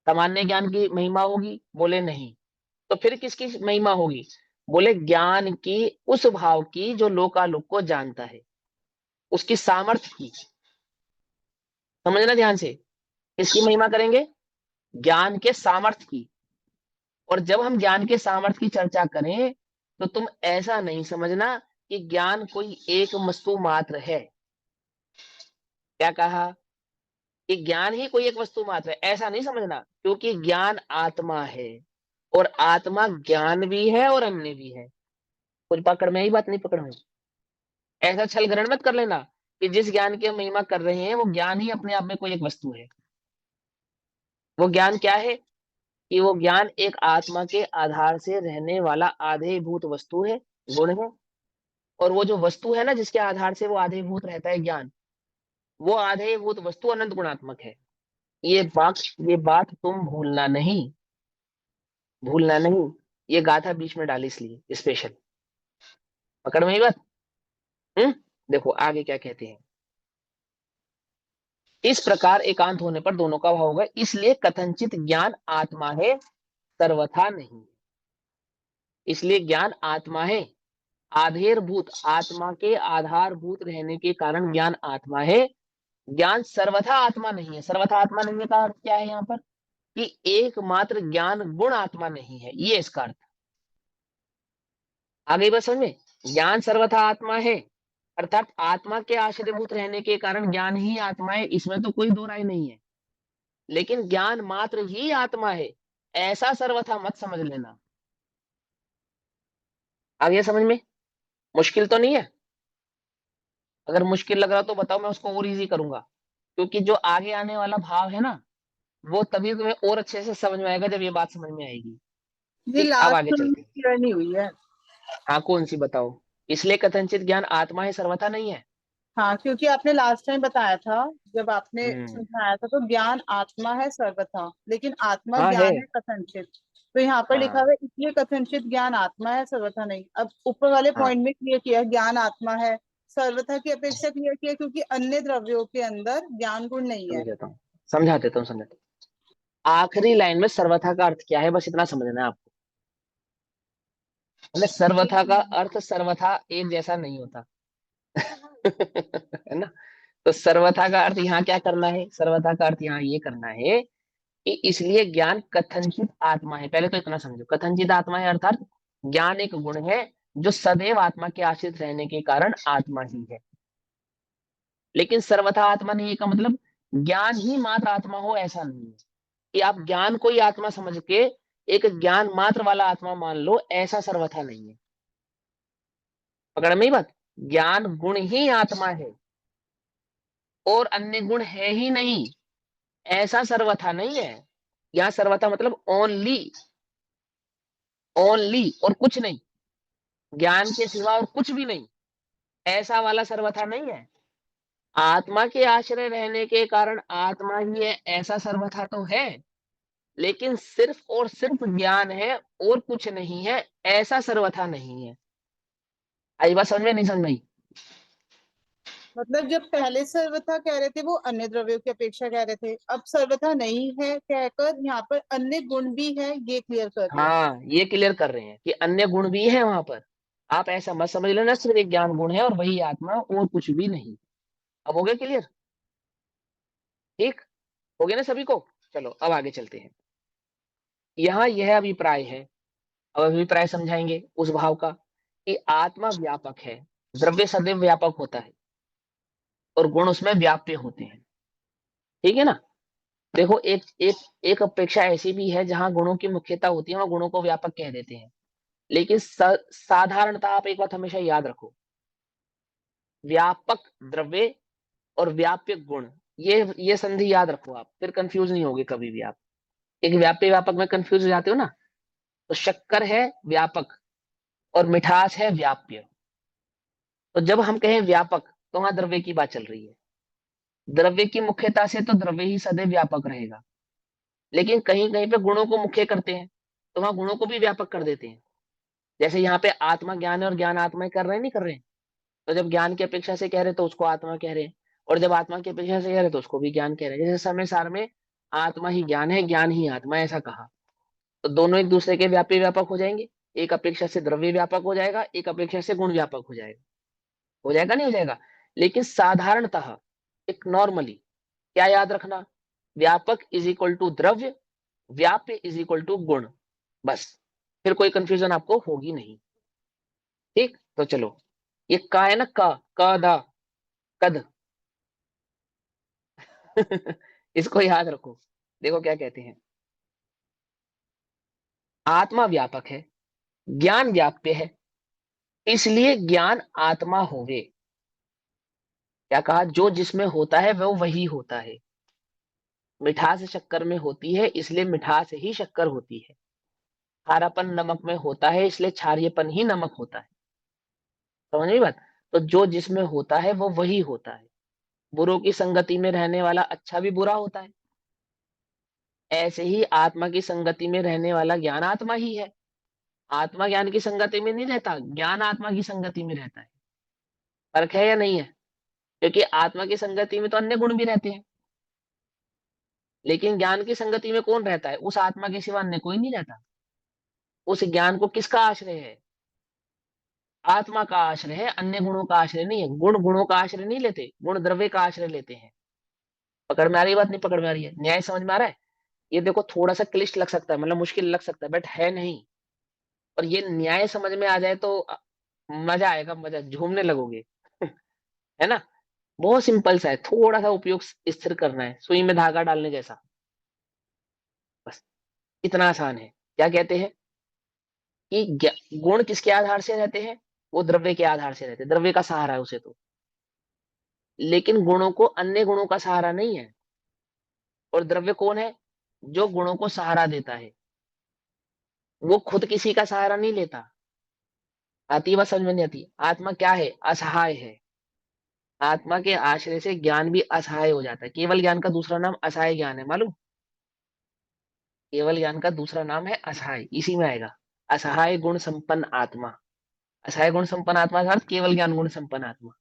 सामान्य ज्ञान की महिमा होगी? बोले नहीं। तो फिर किसकी महिमा होगी? बोले ज्ञान की उस भाव की जो लोकालोक को जानता है, उसकी सामर्थ्य की। समझना ध्यान से, किसकी महिमा करेंगे? ज्ञान के सामर्थ्य की। और जब हम ज्ञान के सामर्थ्य की चर्चा करें तो तुम ऐसा नहीं समझना कि ज्ञान कोई एक वस्तु मात्र है। क्या कहा? कि ज्ञान ही कोई एक वस्तु मात्र है, ऐसा नहीं समझना, क्योंकि ज्ञान आत्मा है और आत्मा ज्ञान भी है और अन्य भी है। कुछ पकड़ में, ही बात नहीं पकड़ में। ऐसा छल ग्रहण मत कर लेना कि जिस ज्ञान की हम महिमा कर रहे हैं वो ज्ञान ही अपने आप में कोई एक वस्तु है। वो ज्ञान क्या है? कि वो ज्ञान एक आत्मा के आधार से रहने वाला आधेयभूत वस्तु है, गुण है। और वो जो वस्तु है ना, जिसके आधार से वो आधेयभूत रहता है ज्ञान, वो आधेयभूत वस्तु अनंत गुणात्मक है। ये बात तुम भूलना नहीं, भूलना नहीं। ये गाथा बीच में डाली इसलिए स्पेशल। पकड़ में ही बात। देखो आगे क्या कहते हैं। इस प्रकार एकांत होने पर दोनों का भाव होगा, इसलिए कथनचित ज्ञान आत्मा है, सर्वथा नहीं। इसलिए ज्ञान आत्मा है, आधारभूत, आत्मा के आधारभूत रहने के कारण ज्ञान आत्मा है। ज्ञान सर्वथा आत्मा नहीं है। सर्वथा आत्मा नहीं है का अर्थ क्या है यहाँ पर? कि एकमात्र ज्ञान गुण आत्मा नहीं है, ये इसका अर्थ। आगे बस समझ में। ज्ञान सर्वथा आत्मा है, अर्थात आत्मा के आश्रयभूत रहने के कारण ज्ञान ही आत्मा है, इसमें तो कोई दो राय नहीं है। लेकिन ज्ञान मात्र ही आत्मा है, ऐसा सर्वथा मत समझ लेना। आगे समझ में? मुश्किल तो नहीं है? अगर मुश्किल लग रहा तो बताओ, मैं उसको और इजी करूंगा। क्योंकि जो आगे आने वाला भाव है ना, वो तभी तुम्हें और अच्छे से समझ में आएगा जब ये बात समझ में आएगी। ये ठीक, अब लास्ट आगे में चलते हैं। क्लियर नहीं हुई है। हाँ, कौन सी बताओ? इसलिए कथनचित ज्ञान आत्मा है, सर्वथा नहीं है। हाँ, क्योंकि आपने लास्ट टाइम बताया था, जब आपने हम्म। समझाया था, तो ज्ञान आत्मा है सर्वथा, लेकिन आत्मा हाँ है। ज्ञान है कथनचित। तो यहाँ पर लिखा हाँ हुआ है इसलिए कथनचित ज्ञान आत्मा है सर्वथा नहीं। अब ऊपर वाले हाँ, पॉइंट में क्लियर किया ज्ञान आत्मा है, सर्वथा की अपेक्षा क्लियर किया क्योंकि अन्य द्रव्यों के अंदर ज्ञान गुण नहीं है। समझाता हूँ, समझाते हूँ। आखिरी लाइन में सर्वथा का अर्थ क्या है, बस इतना समझना है आपको। मतलब सर्वथा का अर्थ सर्वथा एक जैसा नहीं होता। है ना? तो सर्वथा का अर्थ यहाँ क्या करना है? सर्वथा का अर्थ यहाँ ये करना है कि इसलिए ज्ञान कथनचित आत्मा है। पहले तो इतना समझो, कथनचित आत्मा है अर्थात ज्ञान एक गुण है जो सदैव आत्मा के आश्रित रहने के कारण आत्मा ही है। लेकिन सर्वथा आत्मा नहीं का मतलब ज्ञान ही मात्र आत्मा हो, ऐसा नहीं है। कि आप ज्ञान को ही आत्मा समझ के एक ज्ञान मात्र वाला आत्मा मान लो, ऐसा सर्वथा नहीं है। पकड़ में ही बात। ज्ञान गुण ही आत्मा है और अन्य गुण है ही नहीं, ऐसा सर्वथा नहीं है। यहाँ सर्वथा मतलब ओनली, ओनली और कुछ नहीं, ज्ञान के सिवा और कुछ भी नहीं, ऐसा वाला सर्वथा नहीं है। आत्मा के आश्रय रहने के कारण आत्मा ही है, ऐसा सर्वथा तो है। लेकिन सिर्फ और सिर्फ ज्ञान है और कुछ नहीं है, ऐसा सर्वथा नहीं है। आई बात समझ में? नहीं समझ में आई? मतलब जब पहले सर्वथा कह रहे थे वो अन्य द्रव्यों की अपेक्षा कह रहे थे, अब सर्वथा नहीं है कहकर यहाँ पर अन्य गुण भी है ये क्लियर कर रहे हैं। हाँ, ये क्लियर कर रहे हैं कि अन्य गुण भी है वहां पर। आप ऐसा मत समझ लेना सिर्फ एक ज्ञान गुण है और वही आत्मा और कुछ भी नहीं। अब हो गया क्लियर? ठीक, हो गया ना सभी को? चलो अब आगे चलते हैं। यहाँ यह अभिप्राय है, अब अभिप्राय समझाएंगे उस भाव का कि आत्मा व्यापक है, द्रव्य सदैव व्यापक होता है और गुण उसमें व्याप्य होते हैं। ठीक है ना? देखो, एक एक एक अपेक्षा ऐसी भी है जहां गुणों की मुख्यता होती है, वहां गुणों को व्यापक कह देते हैं। लेकिन साधारणतः आप एक बात हमेशा याद रखो, व्यापक द्रव्य और व्याप्य गुण ये संधि याद रखो आप, फिर कंफ्यूज नहीं होगे कभी भी आप। एक व्याप्य व्यापक में कंफ्यूज हो जाते हो ना, तो शक्कर है व्यापक और मिठास है व्याप्य। तो जब हम कहें व्यापक, तो वहां द्रव्य की बात चल रही है। द्रव्य की मुख्यता से तो द्रव्य ही सदैव व्यापक रहेगा, लेकिन कहीं कहीं पे गुणों को मुख्य करते हैं, तो वहां गुणों को भी व्यापक कर देते हैं। जैसे यहाँ पे आत्मा ज्ञान है और ज्ञान आत्मा कर रहे हैं, नहीं कर रहे हैं? तो जब ज्ञान की अपेक्षा से कह रहे हैं तो उसको आत्मा कह रहे हैं, और जब आत्मा की अपेक्षा से कह रहे हैं तो उसको भी ज्ञान कह रहे हैं। जैसे समय सार में आत्मा ही ज्ञान है, ज्ञान ही आत्मा है, ऐसा कहा। तो दोनों एक दूसरे के व्यापी व्यापक हो जाएंगे। एक अपेक्षा से द्रव्य व्यापक हो जाएगा, एक अपेक्षा से गुण व्यापक हो जाएगा। हो जाएगा नहीं हो जाएगा? लेकिन साधारणतः, एक नॉर्मली क्या याद रखना, व्यापक इज इक्वल टू द्रव्य, व्याप्य इज इक्वल टू गुण, बस। फिर कोई कंफ्यूजन आपको होगी नहीं। ठीक, तो चलो, ये का है ना, का दा, कद। इसको याद रखो। देखो क्या कहते हैं, आत्मा व्यापक है, ज्ञान व्याप्य है, इसलिए ज्ञान आत्मा होवे। क्या कहा, जो जिसमें होता है वो वही होता है। मिठास शक्कर में होती है, इसलिए मिठास ही शक्कर होती है। खारापन नमक में होता है, इसलिए क्षारीयपन ही नमक होता है। समझ में बात? तो जो जिसमें होता है वो वही होता है। बुरों की संगति में रहने वाला अच्छा भी बुरा होता है। ऐसे ही आत्मा की संगति में रहने वाला ज्ञान आत्मा ही है। आत्मा ज्ञान की संगति में नहीं रहता, ज्ञान आत्मा की संगति में रहता है। फर्क है या नहीं है? क्योंकि आत्मा की संगति में तो अन्य गुण भी रहते हैं, लेकिन ज्ञान की संगति में कौन रहता है? उस आत्मा के सिवा अन्य कोई नहीं रहता। उस ज्ञान को किसका आश्रय है? आत्मा का आश्रय है, अन्य गुणों का आश्रय नहीं है। गुण गुणों का आश्रय नहीं लेते, गुण द्रव्य का आश्रय लेते हैं। पकड़ में आ रही है बात? नहीं पकड़ में आ रही है? न्याय समझ में आ रहा है? ये देखो थोड़ा सा क्लिष्ट लग सकता है, मतलब मुश्किल लग सकता है, बट है नहीं। और ये न्याय समझ में आ जाए तो मजा आएगा, मजा, झूमने लगोगे। है ना? बहुत सिंपल सा है, थोड़ा सा उपयोग स्थिर करना है, सुई में धागा डालने जैसा, बस। इतना आसान है। क्या कहते हैं कि गुण किसके आधार से रहते हैं? वो द्रव्य के आधार से रहते हैं, द्रव्य का सहारा है उसे तो। लेकिन गुणों को अन्य गुणों का सहारा नहीं है। और द्रव्य कौन है? जो गुणों को सहारा देता है। वो खुद किसी का सहारा नहीं लेता। आती है बात समझ में? नहीं आती? आत्मा क्या है? असहाय है। आत्मा के आश्रय से ज्ञान भी असहाय हो जाता है। केवल ज्ञान का दूसरा नाम असहाय ज्ञान है, मालूम? केवल ज्ञान का दूसरा नाम है असहाय, इसी में आएगा, असहाय गुण संपन्न आत्मा। असहाय गुण संपन्न आत्मा का अर्थ केवल ज्ञान गुण संपन्न आत्मा।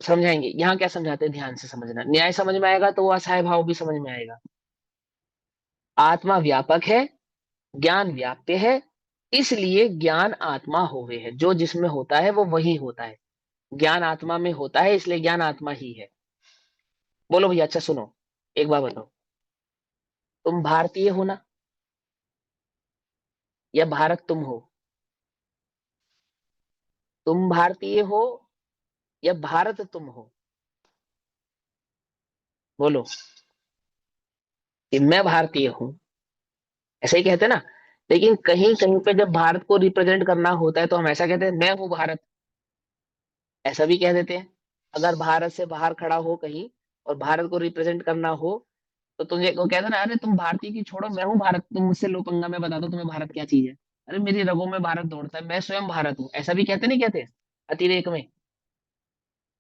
समझाएंगे यहाँ क्या समझाते हैं, ध्यान से समझना। न्याय समझ में आएगा तो वो असहाय भाव भी समझ में आएगा। आत्मा व्यापक है, ज्ञान व्याप्य है, इसलिए ज्ञान आत्मा होवे है। जो जिसमें होता है वो वही होता है। ज्ञान आत्मा में होता है, इसलिए ज्ञान आत्मा ही है। बोलो भैया, अच्छा सुनो, एक बात बताओ, तुम भारतीय हो ना, या भारत तुम हो? तुम भारतीय हो या भारत तुम हो? बोलो कि मैं भारतीय हूं, ऐसे ही कहते हैं ना। लेकिन कहीं कहीं पे जब भारत को रिप्रेजेंट करना होता है तो हम ऐसा कहते हैं, मैं हूं भारत, ऐसा भी कह देते हैं। अगर भारत से बाहर खड़ा हो कहीं और भारत को रिप्रेजेंट करना हो, तो तुझे वो कहते ना, अरे तुम भारतीय की छोड़ो, मैं हूँ भारत, तुम मुझसे लो पंगा, मैं बता दो तुम्हें भारत क्या चीज है। अरे मेरी रगों में भारत दौड़ता है, मैं स्वयं भारत हूँ, ऐसा भी कहते नहीं कहते? अतिरेक में।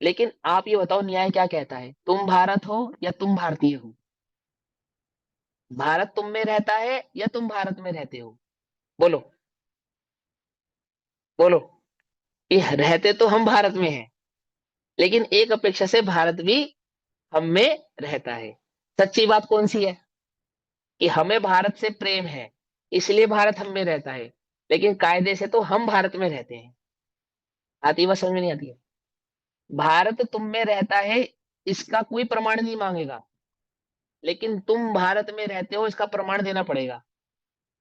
लेकिन आप ये बताओ, न्याय क्या कहता है, तुम भारत हो या तुम भारतीय हो? भारत तुम में रहता है या तुम भारत में रहते हो? बोलो, बोलो। ये रहते तो हम भारत में हैं, लेकिन एक अपेक्षा से भारत भी हम में रहता है। सच्ची बात कौन सी है? कि हमें भारत से प्रेम है, इसलिए भारत हम में रहता है, लेकिन कायदे से तो हम भारत में रहते हैं। आती बात समझ में नहीं आती है? भारत तुम में रहता है, इसका कोई प्रमाण नहीं मांगेगा, लेकिन तुम भारत में रहते हो इसका प्रमाण देना पड़ेगा।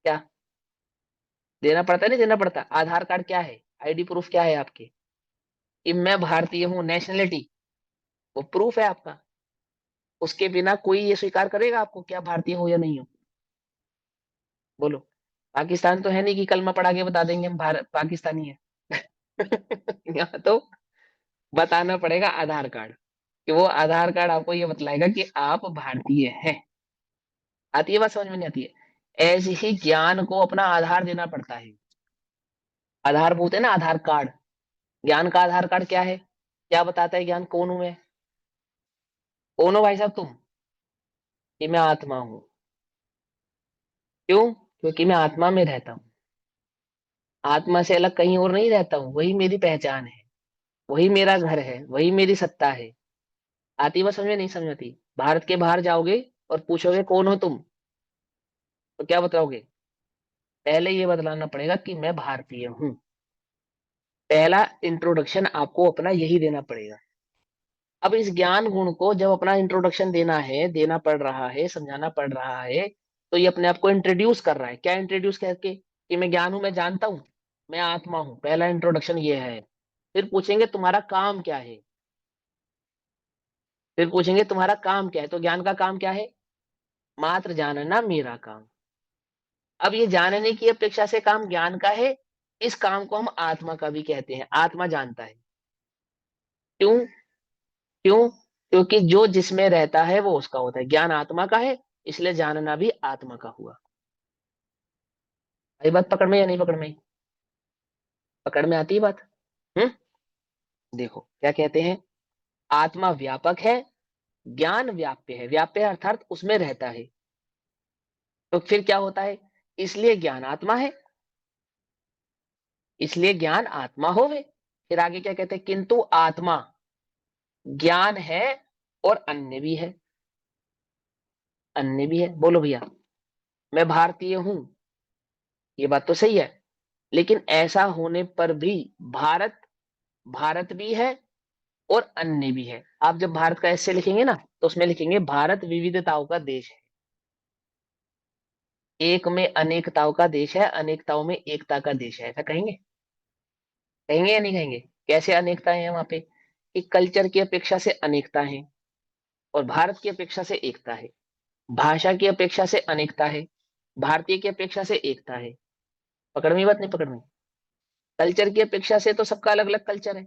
क्या देना पड़ता है? नहीं देना पड़ता? आधार कार्ड क्या है, आईडी प्रूफ क्या है आपके, कि मैं भारतीय हूँ, नेशनलिटी, वो प्रूफ है आपका। उसके बिना कोई ये स्वीकार करेगा आपको कि आप भारतीय हो या नहीं हो? बोलो। पाकिस्तान तो है नहीं कि कलमा पढ़ा के बता देंगे हम भारत पाकिस्तानी है। यहाँ तो बताना पड़ेगा आधार कार्ड, कि वो आधार कार्ड आपको ये बतलाएगा कि आप भारतीय हैं। आती है बात समझ में? नहीं आती है? ऐसे ही ज्ञान को अपना आधार देना पड़ता है। आधारभूत है ना आधार कार्ड। ज्ञान का आधार कार्ड क्या है? क्या बताता है ज्ञान? कौन हूं मैं? कौन हो भाई साहब तुम? कि मैं आत्मा हूं। क्यों? क्योंकि मैं आत्मा में रहता हूँ। आत्मा से अलग कहीं और नहीं रहता हूँ, वही मेरी पहचान है, वही मेरा घर है, वही मेरी सत्ता है। आती बात समझ में? नहीं समझ आती? भारत के बाहर जाओगे और पूछोगे कौन हो तुम, तो क्या बताओगे? पहले ये बतलाना पड़ेगा कि मैं भारतीय हूँ। पहला इंट्रोडक्शन आपको अपना यही देना पड़ेगा। अब इस ज्ञान गुण को जब अपना इंट्रोडक्शन देना है, देना पड़ रहा है, समझाना पड़ रहा है, तो ये अपने आप को इंट्रोड्यूस कर रहा है। क्या इंट्रोड्यूस करके? कि मैं ज्ञान हूं, मैं जानता हूं, मैं आत्मा हूं। पहला इंट्रोडक्शन ये है। फिर पूछेंगे तुम्हारा काम क्या है। फिर पूछेंगे तुम्हारा काम क्या है, तो ज्ञान का काम क्या है? मात्र जानना मेरा काम। अब ये जानने की अपेक्षा से काम ज्ञान का है। इस काम को हम आत्मा का भी कहते हैं। आत्मा जानता है। क्यों? क्यों? क्योंकि जो जिसमें रहता है वो उसका होता है। ज्ञान आत्मा का है, इसलिए जानना भी आत्मा का हुआ। आई बात पकड़ में या नहीं पकड़ में? पकड़ में आती है बात? हम्म। देखो क्या कहते हैं। आत्मा व्यापक है, ज्ञान व्याप्य है। व्याप्य है अर्थात उसमें रहता है। तो फिर क्या होता है? इसलिए ज्ञान आत्मा है, इसलिए ज्ञान आत्मा होवे। फिर आगे क्या कहते हैं? किंतु आत्मा ज्ञान है और अन्य भी है। अन्य भी है, बोलो भैया। मैं भारतीय हूं, ये बात तो सही है, लेकिन ऐसा होने पर भी भारत भारत भी है और अन्य भी है। आप जब भारत का ऐसे लिखेंगे ना, तो उसमें लिखेंगे भारत विविधताओं का देश है। एक में अनेकताओं का देश है, अनेकताओं में एकता का देश है। ऐसा कहेंगे? कहेंगे या नहीं कहेंगे? कैसे अनेकता है वहां पे? कि कल्चर की अपेक्षा से अनेकता है और भारत की अपेक्षा से एकता है। भाषा की अपेक्षा से अनेकता है, भारतीय की अपेक्षा से एकता है। पकड़ में बात नहीं पकड़ में? कल्चर की अपेक्षा से तो सबका अलग अलग कल्चर है,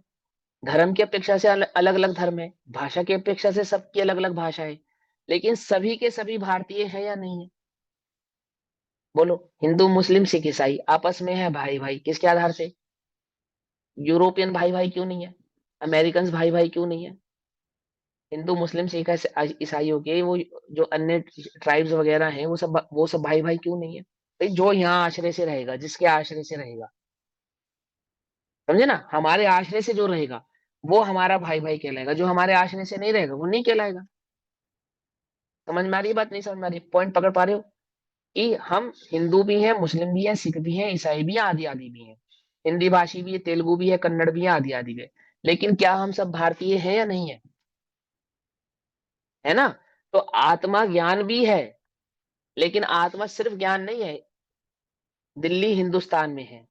धर्म की अपेक्षा से अलग अलग धर्म है, भाषा की अपेक्षा से सबकी अलग अलग भाषा है, लेकिन सभी के सभी भारतीय है या नहीं है? बोलो। हिंदू मुस्लिम सिख ईसाई आपस में है भाई भाई, किसके आधार से? यूरोपियन भाई भाई क्यों नहीं है? अमेरिकन भाई भाई क्यों नहीं है? हिंदू मुस्लिम सिख ईसाई हो गए, वो जो अन्य ट्राइब्स वगैरह हैं, वो सब भाई भाई क्यों नहीं है? भाई जो यहाँ आश्रय से रहेगा, जिसके आश्रय से रहेगा, समझे ना, हमारे आश्रय से जो रहेगा वो हमारा भाई भाई कहलाएगा। जो हमारे आश्रय से नहीं रहेगा वो नहीं कहलाएगा। समझ में आ रही है बात? नहीं समझ में आ रही? पॉइंट पकड़ पा रहे हो? कि हम हिंदू भी हैं, मुस्लिम भी हैं, सिख भी हैं, ईसाई भी हैं, आदि आदि भी हैं, हिंदी भाषी भी है, तेलुगु भी है, कन्नड़ भी है, आदि आदि भी है। लेकिन क्या हम सब भारतीय हैं या नहीं है? है ना? तो आत्मा ज्ञान भी है, लेकिन आत्मा सिर्फ ज्ञान नहीं है। दिल्ली हिंदुस्तान में है,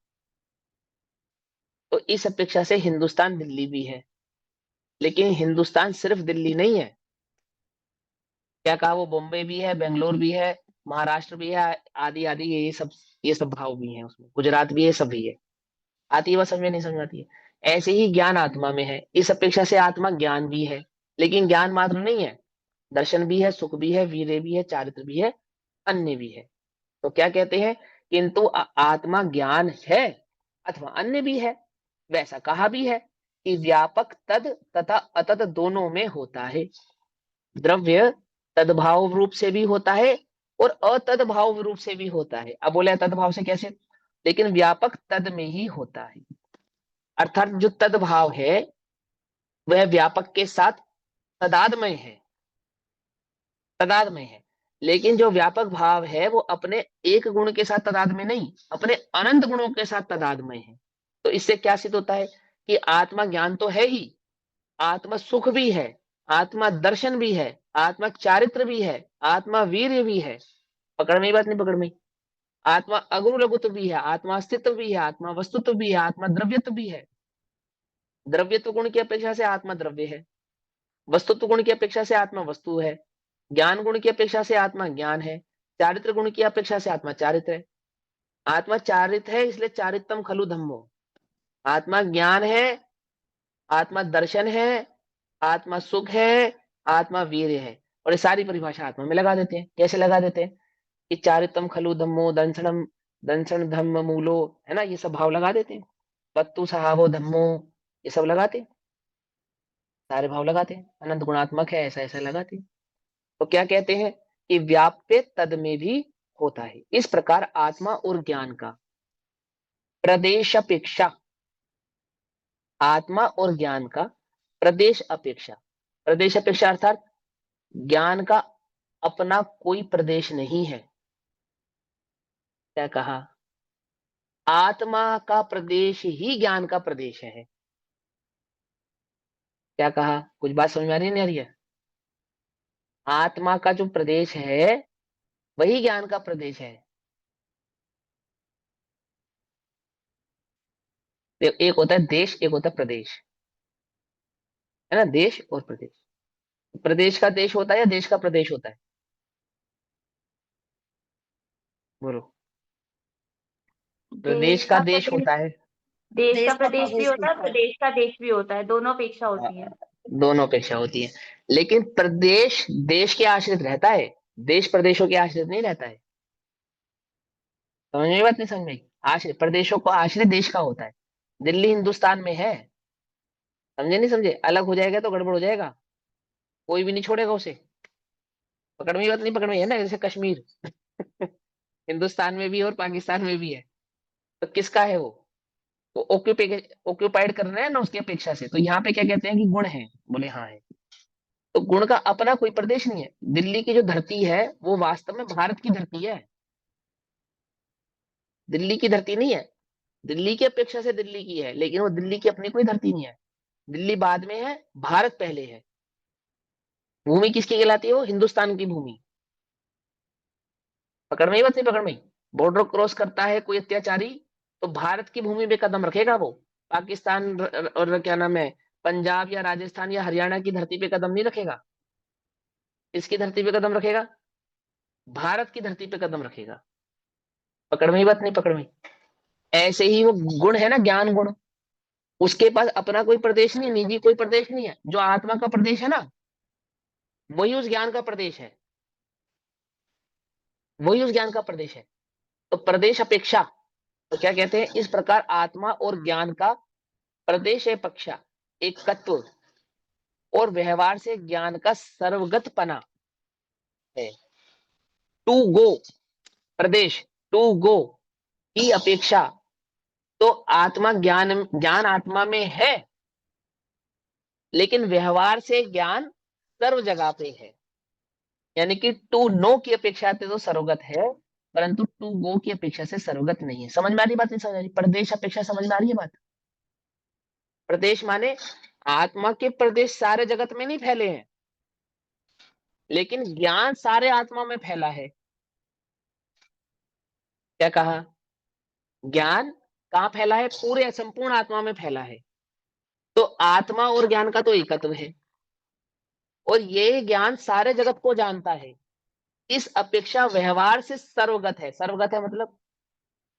तो इस अपेक्षा से हिंदुस्तान दिल्ली भी है, लेकिन हिंदुस्तान सिर्फ दिल्ली नहीं है। क्या कहा? वो बॉम्बे भी है, बेंगलोर भी है, महाराष्ट्र भी है, आदि आदि, ये सब भाव भी है उसमें, गुजरात भी है, सब भी है। आती है बात समझ में? नहीं समझ में आती है? ऐसे ही ज्ञान आत्मा में है, इस अपेक्षा से आत्मा ज्ञान भी है, लेकिन ज्ञान मात्र नहीं है। दर्शन भी है, सुख भी है, वीर्य भी है, चारित्र भी है, अन्य भी है। तो क्या कहते हैं? किंतु आत्मा ज्ञान है अथवा अन्य भी है। वैसा कहा भी है कि व्यापक तद तथा अतद दोनों में होता है। द्रव्य तद्भाव रूप से भी होता है और अतद्भाव रूप से भी होता है। अब बोले तद्भाव से कैसे? लेकिन व्यापक तद में ही होता है। अर्थात जो तद्भाव है वह व्यापक के साथ तदादमय है, तदादमय है। लेकिन जो व्यापक भाव है वो अपने एक गुण के साथ तदादमय नहीं, अपने अनंत गुणों के साथ तदादमय है। तो इससे क्या सिद्ध होता है? कि आत्मा ज्ञान तो है ही, आत्मा सुख भी है, आत्मा दर्शन भी है, आत्मा चारित्र भी है, आत्मा वीर्य भी है। पकड़ में ही बात नहीं पकड़ में? आत्मा अगुण लघुत्व भी है, आत्मा अस्तित्व भी है, आत्मा वस्तुत्व भी है, आत्मा द्रव्यत्व भी है। द्रव्यत्व गुण की अपेक्षा से आत्मा द्रव्य है, वस्तुत्व गुण की अपेक्षा से आत्मा वस्तु है, ज्ञान गुण की अपेक्षा से आत्मा ज्ञान है, चारित्र गुण की अपेक्षा से आत्मा चारित्र है। आत्मा चारित्र है, इसलिए चारित्रम खलु धम्मो। आत्मा ज्ञान है, आत्मा दर्शन है, आत्मा सुख है, आत्मा वीर्य है, और ये सारी परिभाषा आत्मा में लगा देते हैं। कैसे लगा देते हैं कि चारितम खलु धम्मो दंसनम दंसन धम्म मूलो, है ना, ये सब भाव लगा देते हैं। पत्तु सहावो धम्मो, ये सब लगाते हैं, सारे भाव लगाते हैं। अनंत गुणात्मक है, ऐसा ऐसा लगाते हैं। तो क्या कहते हैं कि व्याप्य तद में भी होता है। इस प्रकार आत्मा और ज्ञान का प्रदेश अपेक्षा, आत्मा और ज्ञान का प्रदेश अपेक्षा, प्रदेश अपेक्षा अर्थात ज्ञान का अपना कोई प्रदेश नहीं है। क्या कहा? आत्मा का प्रदेश ही ज्ञान का प्रदेश है। क्या कहा? कुछ बात समझ में आ रही है नहीं आ रही है? आत्मा का जो प्रदेश है वही ज्ञान का प्रदेश है। एक होता है देश, एक होता है प्रदेश, है ना, देश और प्रदेश। प्रदेश का देश होता है या देश का प्रदेश होता है? बोलो। प्रदेश देश का का देश प्रदेश, होता है। देश का देश का प्रदेश भी प्रदेश होता है, होता है। प्रदेश का देश भी होता है, दोनों अपेक्षा हाँ, होती है। दोनों अपेक्षा होती है। लेकिन प्रदेश देश के आश्रित रहता है, देश प्रदेशों के आश्रित नहीं रहता है। समझ में बात नहीं समझ में आई? आश्रित प्रदेशों को आश्रित देश का होता है। दिल्ली हिंदुस्तान में है, समझे नहीं समझे? अलग हो जाएगा तो गड़बड़ हो जाएगा, कोई भी नहीं छोड़ेगा उसे। पकड़ में बात नहीं पकड़ में है ना, जैसे कश्मीर हिंदुस्तान में भी है और पाकिस्तान में भी है, तो किसका है वो? तो ऑक्यूपाइड कर रहे हैं ना उसकी अपेक्षा से। तो यहाँ पे क्या कहते हैं कि गुण है, बोले हाँ है। तो गुण का अपना कोई प्रदेश नहीं है। दिल्ली की जो धरती है वो वास्तव में भारत की धरती है, दिल्ली की धरती नहीं है। दिल्ली की अपेक्षा से दिल्ली की है, लेकिन वो दिल्ली की अपनी कोई धरती नहीं है। दिल्ली बाद में है, भारत पहले है। भूमि किसकी कहलाती है? वो हिंदुस्तान की भूमि। पकड़ में ही बात नहीं पकड़ में? बॉर्डर क्रॉस करता है कोई अत्याचारी, तो भारत की भूमि पे कदम रखेगा वो। पाकिस्तान और क्या नाम है, पंजाब या राजस्थान या हरियाणा की धरती पे कदम नहीं रखेगा। इसकी धरती पे कदम रखेगा, भारत की धरती पे कदम रखेगा। पकड़ में ही बात नहीं पकड़ में? ऐसे ही वो गुण है ना, ज्ञान गुण, उसके पास अपना कोई प्रदेश नहीं, निजी कोई प्रदेश नहीं है। जो आत्मा का प्रदेश है ना, वही उस ज्ञान का प्रदेश है, वही उस ज्ञान का प्रदेश है। तो प्रदेश अपेक्षा, तो क्या कहते हैं, इस प्रकार आत्मा और ज्ञान का प्रदेश पक्षा, एकत्व और व्यवहार से ज्ञान का सर्वगतपना है। To go, Pradesh, to go की अपेक्षा, तो आत्मा ज्ञान, ज्ञान आत्मा में है, लेकिन व्यवहार से ज्ञान सर्व जगह पे है। यानी कि टू नो की अपेक्षा से तो सर्वगत है, परंतु टू गो की अपेक्षा से सर्वगत नहीं है। समझ में आ रही बात नहीं समझ आ रही? प्रदेश अपेक्षा समझ में आ रही है बात? प्रदेश माने आत्मा के प्रदेश सारे जगत में नहीं फैले हैं, लेकिन ज्ञान सारे आत्मा में फैला है। क्या कहा? ज्ञान कहाँ फैला है? पूरे संपूर्ण आत्मा में फैला है। तो आत्मा और ज्ञान का तो एकत्व है, और ये ज्ञान सारे जगत को जानता है। इस अपेक्षा व्यवहार से सर्वगत है। सर्वगत है मतलब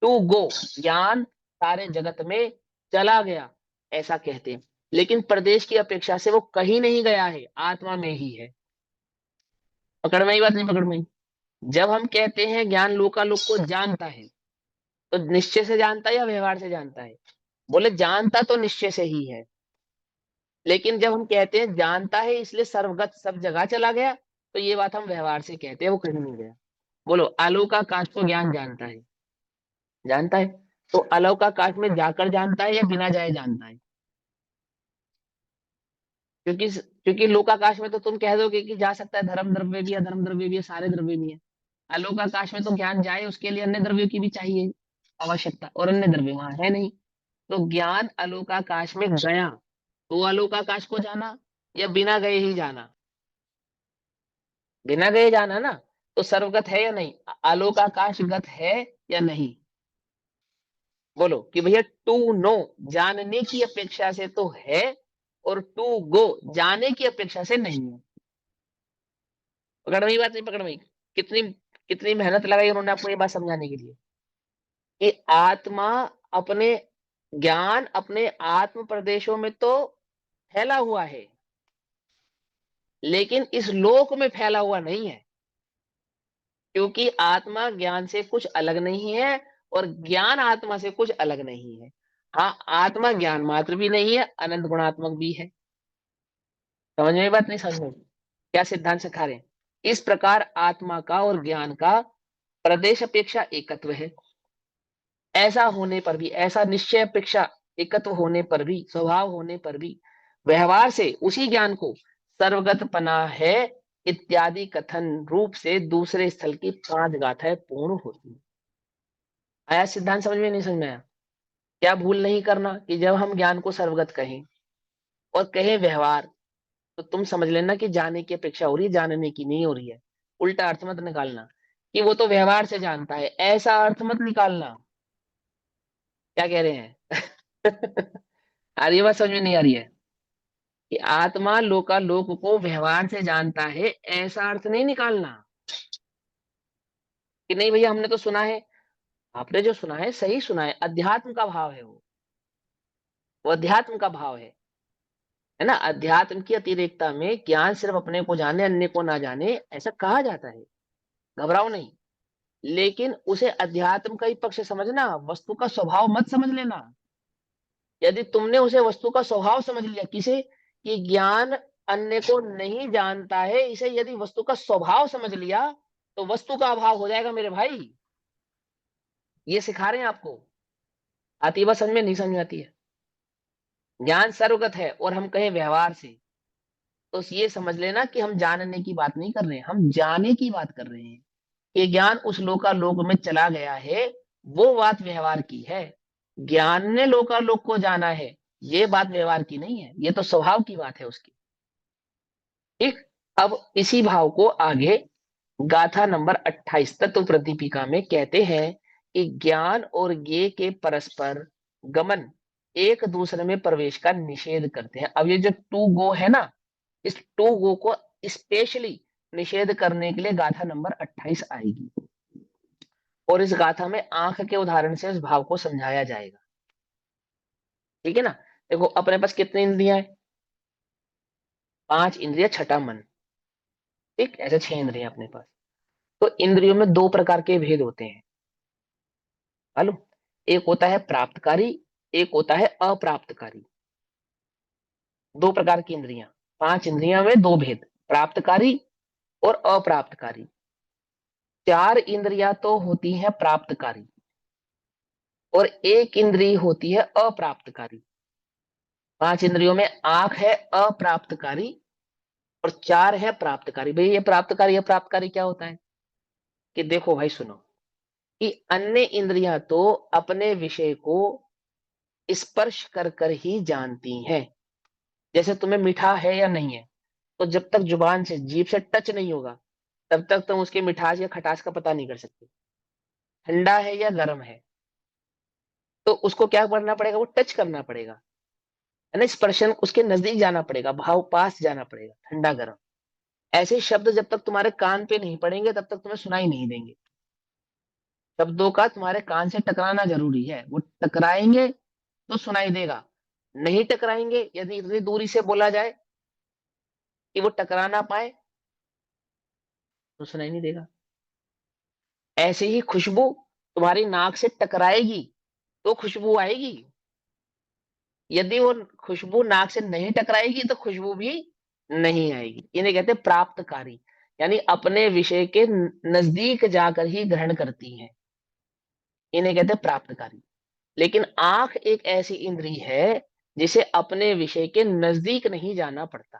टू गो, ज्ञान सारे जगत में चला गया, ऐसा कहते हैं। लेकिन प्रदेश की अपेक्षा से वो कहीं नहीं गया है, आत्मा में ही है। पकड़ में ही बात नहीं पकड़ में ही? जब हम कहते हैं ज्ञान लोकालोक को जानता है, तो निश्चय से जानता है या व्यवहार से जानता है? बोले जानता तो निश्चय से ही है, लेकिन जब हम कहते हैं जानता है इसलिए सर्वगत सब जगह चला गया, तो ये बात हम व्यवहार से कहते हैं, वो कहीं नहीं गया। बोलो, आलोकाकाश को ज्ञान जानता है, जानता है, तो अलौकाकाश में जाकर जानता है या बिना जाए जानता है? क्योंकि लोकाकाश में तो तुम कह दोगे कि जा सकता है, धर्म द्रव्य भी है, अधर्म द्रव्य भी है, सारे द्रव्य भी है। आलोकाकाश में तो ज्ञान जाए उसके लिए अन्य द्रव्यों की भी चाहिए आवश्यकता, और अन्य द्रव्य वहां है नहीं। तो ज्ञान आलोकाकाश में गया तो आलोकाकाश को जाना, या बिना गए ही जाना? बिना गए जाना ना, तो सर्वगत है या नहीं? आलोकाकाशगत है या नहीं? बोलो कि भैया टू नो, जानने की अपेक्षा से तो है, और टू गो, जाने की अपेक्षा से नहीं है। पकड़ में ही बात नहीं पकड़ में ही? कितनी कितनी मेहनत लगाई उन्होंने आपको ये बात समझाने के लिए कि आत्मा अपने, ज्ञान अपने आत्म प्रदेशों में तो फैला हुआ है, लेकिन इस लोक में फैला हुआ नहीं है, क्योंकि आत्मा ज्ञान से कुछ अलग नहीं है और ज्ञान आत्मा से कुछ अलग नहीं है। हाँ, आत्मा ज्ञान मात्र भी नहीं है, अनंत गुणात्मक भी है। समझ में बात नहीं? समझ में क्या सिद्धांत सिखा रहे हैं? इस प्रकार आत्मा का और ज्ञान का प्रदेश अपेक्षा एकत्व है। ऐसा होने पर भी, ऐसा निश्चय अपेक्षा एकत्व होने पर भी, स्वभाव होने पर भी व्यवहार से उसी ज्ञान को सर्वगत पना है इत्यादि कथन रूप से दूसरे स्थल की 5 गाथाएं पूर्ण होती हैं। आया सिद्धांत समझ में? नहीं समझ में आया? क्या भूल नहीं करना कि जब हम ज्ञान को सर्वगत कहें और कहें व्यवहार, तो तुम समझ लेना कि जाने की अपेक्षा हो रही है, जानने की नहीं हो रही है। उल्टा अर्थ मत निकालना कि वो तो व्यवहार से जानता है, ऐसा अर्थ मत निकालना। क्या कह रहे हैं? आ रही है बात? समझ में नहीं आ रही है? कि आत्मा लोकालोक को व्यवहार से जानता है, ऐसा अर्थ नहीं निकालना कि नहीं भैया हमने तो सुना है। आपने जो सुना है सही सुना है, अध्यात्म का भाव है वो अध्यात्म का भाव है ना। अध्यात्म की अतिरेकता में ज्ञान सिर्फ अपने को जाने अन्य को ना जाने, ऐसा कहा जाता है। घबराओ नहीं, लेकिन उसे अध्यात्म का ही पक्ष समझना, वस्तु का स्वभाव मत समझ लेना। यदि तुमने उसे वस्तु का स्वभाव समझ लिया, किसे? कि ज्ञान अन्य को नहीं जानता है, इसे यदि वस्तु का स्वभाव समझ लिया तो वस्तु का अभाव हो जाएगा मेरे भाई। ये सिखा रहे हैं आपको। आती है बात समझ में? नहीं समझ में आती है? ज्ञान सर्वगत है और हम कहें व्यवहार से, तो ये समझ लेना कि हम जानने की बात नहीं कर रहे हैं, हम जाने की बात कर रहे हैं। ये ज्ञान उस लोकालोक में चला गया है, वो बात व्यवहार की है। ज्ञान ने लोकालोक को जाना है, ये बात व्यवहार की नहीं है, ये तो स्वभाव की बात है उसकी। ठीक। अब इसी भाव को आगे गाथा नंबर 28 तत्व प्रदीपिका में कहते हैं कि ज्ञान और ज्ञेय के परस्पर गमन एक दूसरे में प्रवेश का निषेध करते हैं। अब ये जो टू गो है ना, इस टू गो को स्पेशली निषेध करने के लिए गाथा नंबर 28 आएगी और इस गाथा में आंख के उदाहरण से इस भाव को समझाया जाएगा। ठीक है ना? देखो अपने पास कितनी इंद्रियां हैं? 5 इंद्रिया, छठा मन। ठीक, ऐसे 6 इंद्रियां अपने पास। तो इंद्रियों में 2 प्रकार के भेद होते हैं, मालूम? एक होता है प्राप्तकारी, एक होता है अप्राप्तकारी। 2 प्रकार की इंद्रियां, 5 इंद्रियां में 2 भेद, प्राप्तकारी और अप्राप्तकारी। 4 इंद्रियां तो होती है प्राप्तकारी और 1 इंद्रिय होती है अप्राप्तकारी। 5 इंद्रियों में आंख है अप्राप्तकारी और 4 है प्राप्तकारी। भाई ये प्राप्तकारी अप्राप्तकारी क्या होता है? कि देखो भाई सुनो, कि अन्य इंद्रियां तो अपने विषय को स्पर्श कर कर ही जानती हैं। जैसे तुम्हें मीठा है या नहीं है, तो जब तक जुबान से, जीभ से टच नहीं होगा, तब तक तुम उसके मिठास या खटास का पता नहीं कर सकते। ठंडा है या गर्म है, तो उसको क्या करना पड़ेगा? वो टच करना पड़ेगा, है ना। स्पर्शन, उसके नजदीक जाना पड़ेगा, भाव पास जाना पड़ेगा, ठंडा गर्म। ऐसे शब्द जब तक तुम्हारे कान पे नहीं पड़ेंगे तब तक तुम्हें सुनाई नहीं देंगे। शब्दों का तुम्हारे कान से टकराना जरूरी है, वो टकराएंगे तो सुनाई देगा। नहीं टकराएंगे, यदि इतनी दूरी से बोला जाए कि वो टकरा ना पाए, तो सुनाई नहीं देगा। ऐसे ही खुशबू तुम्हारी नाक से टकराएगी तो खुशबू आएगी। यदि वो खुशबू नाक से नहीं टकराएगी तो खुशबू भी नहीं आएगी। इन्हें कहते हैं प्राप्तकारी, यानी अपने विषय के नजदीक जाकर ही ग्रहण करती हैं, इन्हें कहते हैं प्राप्तकारी। लेकिन आंख एक ऐसी इंद्री है जिसे अपने विषय के नजदीक नहीं जाना पड़ता,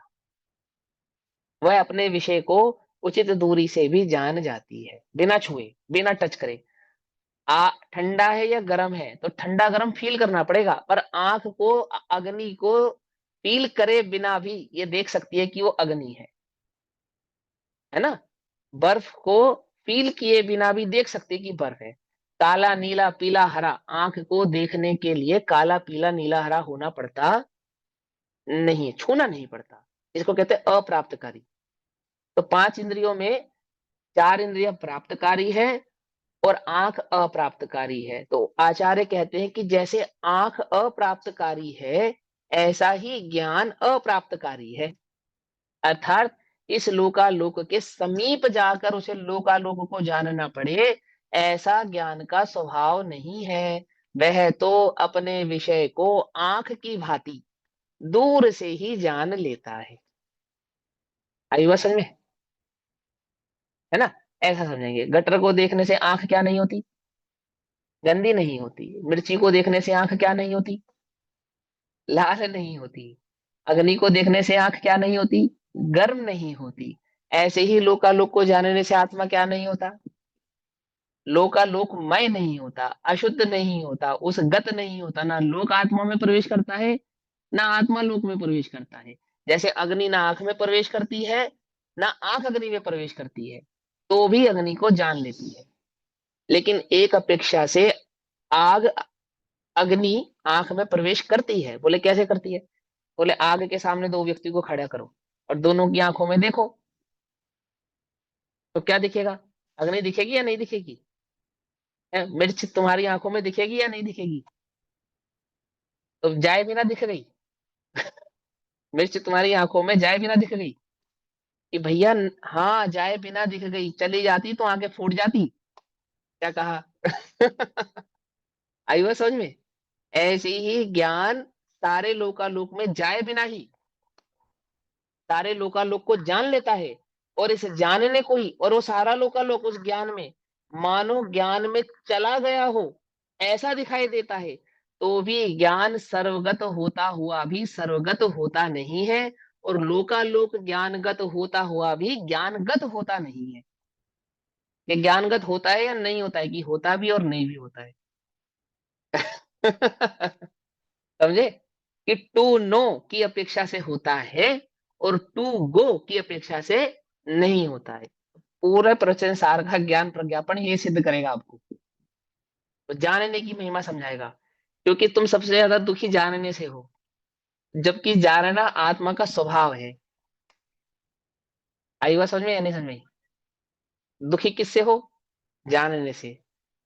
वह अपने विषय को उचित दूरी से भी जान जाती है, बिना छुए, बिना टच करे। ठंडा है या गर्म है, तो ठंडा गर्म फील करना पड़ेगा, पर आंख को अग्नि को फील करे बिना भी ये देख सकती है कि वो अग्नि है ना। बर्फ को फील किए बिना भी देख सकती है कि बर्फ है। काला नीला पीला हरा, आंख को देखने के लिए काला पीला नीला हरा होना पड़ता नहीं, छूना नहीं पड़ता। इसको कहते हैं अप्राप्तकारी। तो 5 इंद्रियों में 4 इंद्रियां प्राप्तकारी है और आंख अप्राप्तकारी है। तो आचार्य कहते हैं कि जैसे आंख अप्राप्तकारी है, ऐसा ही ज्ञान अप्राप्तकारी है। अर्थात इस लोकालोक के समीप जाकर उसे लोकालोक को जानना पड़े, ऐसा ज्ञान का स्वभाव नहीं है। वह तो अपने विषय को आंख की भांति दूर से ही जान लेता है। आई बात समझ में? है ना? ऐसा समझेंगे। गटर को देखने से आंख क्या नहीं होती? गंदी नहीं होती। मिर्ची को देखने से आंख क्या नहीं होती? लाल नहीं होती। अग्नि को देखने से आंख क्या नहीं होती? गर्म नहीं होती। ऐसे ही लोकालोक को जानने से आत्मा क्या नहीं होता? लोकालोकमय नहीं होता, अशुद्ध नहीं होता, उस गत नहीं होता। ना लोक आत्मा में प्रवेश करता है, ना आत्मा लोक में प्रवेश करता है। जैसे अग्नि ना आंख में प्रवेश करती है, ना आंख अग्नि में प्रवेश करती है, तो भी अग्नि को जान लेती है। लेकिन एक अपेक्षा से आग अग्नि आंख में प्रवेश करती है। बोले कैसे करती है? बोले आग के सामने दो व्यक्ति को खड़ा करो और दोनों की आंखों में देखो, तो क्या दिखेगा? अग्नि दिखेगी या नहीं दिखेगी? मिर्च तुम्हारी आंखों में दिखेगी या नहीं दिखेगी? तो जाए बिना दिख गई। मिर्च तुम्हारी आंखों में जाए बिना दिख गई कि भैया हाँ जाए बिना दिख गई, चली जाती तो आंखें फूट जाती। क्या कहा? आई बात समझ में? ऐसे ही ज्ञान सारे लोकालोक में जाए बिना ही सारे लोकालोक को जान लेता है। और इस जानने को ही, और वो सारा लोकालोक उस ज्ञान में मानो ज्ञान में चला गया हो ऐसा दिखाई देता है। तो भी ज्ञान सर्वगत होता हुआ भी सर्वगत होता नहीं है, और लोकालोक ज्ञानगत होता हुआ भी ज्ञानगत होता नहीं है। ये ज्ञानगत होता है या नहीं होता है? कि होता भी और नहीं भी होता है। समझे? कि टू नो की अपेक्षा से होता है और टू गो की अपेक्षा से नहीं होता है। पूरा प्रवचन सार का ज्ञान प्रज्ञापन ये सिद्ध करेगा आपको, तो जानने की महिमा समझाएगा। क्योंकि तुम सबसे ज्यादा दुखी जानने से हो, जबकि जानना आत्मा का स्वभाव है। आई बात समझ में या नहीं समझ में? दुखी किससे हो? जानने से।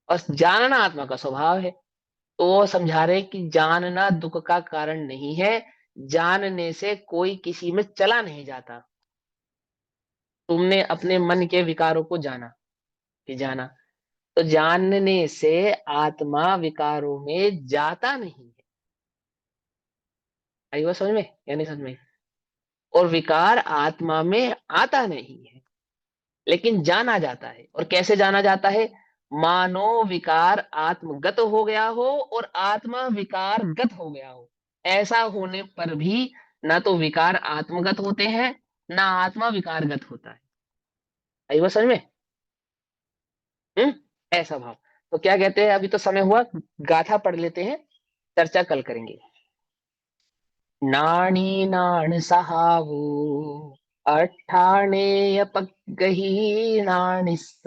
और जानना आत्मा का स्वभाव है। तो वो समझा रहे कि जानना दुख का कारण नहीं है। जानने से कोई किसी में चला नहीं जाता। तुमने अपने मन के विकारों को जाना, कि जाना, तो जानने से आत्मा विकारों में जाता नहीं है। आई बात समझ में या नहीं समझ में? और विकार आत्मा में आता नहीं है, लेकिन जाना जाता है। और कैसे जाना जाता है? मानो विकार आत्मगत हो गया हो और आत्मा विकार गत हो गया हो। ऐसा होने पर भी ना तो विकार आत्मगत होते हैं, ना आत्मा विकारगत होता है। आई बात समझ में? हम्म। ऐसा भाव। तो क्या कहते हैं? अभी तो समय हुआ, गाथा पढ़ लेते हैं, चर्चा कल करेंगे। नाणी नाण सहावू अठ्ठाणे पगही नाणिस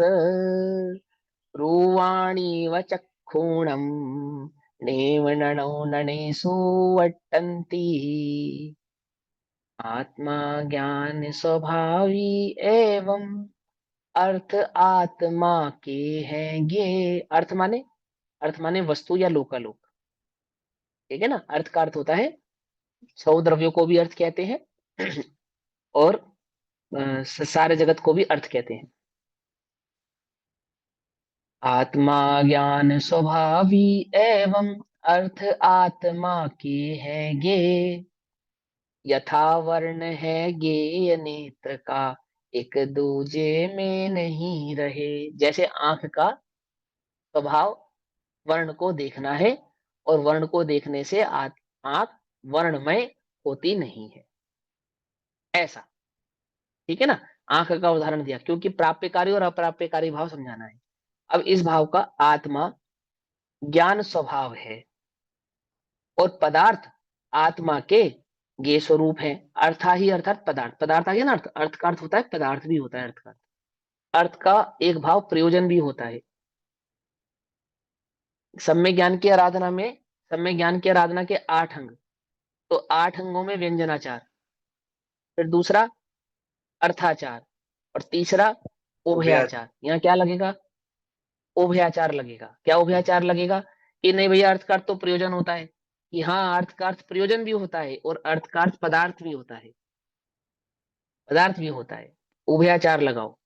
रूवाणीव चक्षूणम् नेवनणो नणेषु वट्टन्ति आत्मा ज्ञान स्वभावी एवं अर्थ आत्मा के हैं ये। अर्थ माने वस्तु या लोकालोक। ठीक है ना? अर्थ का अर्थ होता है, 100 द्रव्यों को भी अर्थ कहते हैं और सारे जगत को भी अर्थ कहते हैं। आत्मा ज्ञान स्वभावी एवं अर्थ आत्मा के है ये। यथा वर्ण है ज्ञेय नेत्र का एक दूजे में नहीं रहे। जैसे आंख का स्वभाव वर्ण को देखना है, और वर्ण को देखने से आंख वर्णमय होती नहीं है, ऐसा। ठीक है ना? आंख का उदाहरण दिया क्योंकि प्राप्यकारी और अप्राप्यकारी भाव समझाना है। अब इस भाव का आत्मा ज्ञान स्वभाव है और पदार्थ आत्मा के ये स्वरूप है। अर्था ही अर्थात पदार्थ, पदार्थ आ गया ना? अर्थ का अर्थ होता है पदार्थ भी होता है। अर्थ का एक भाव प्रयोजन भी होता है। सम्यक ज्ञान की आराधना में, सम्यक ज्ञान की आराधना के 8 अंग, तो 8 अंगों में व्यंजनाचार, फिर दूसरा अर्थाचार, और तीसरा उभयाचार। यहाँ क्या लगेगा? उभयाचार लगेगा। क्या उभयाचार लगेगा? कि नहीं भैया अर्थ का अर्थ तो प्रयोजन होता है, कि हाँ अर्थ का अर्थ प्रयोजन भी होता है और अर्थ का अर्थ पदार्थ भी होता है। पदार्थ भी होता है। उभयाचार लगाओ,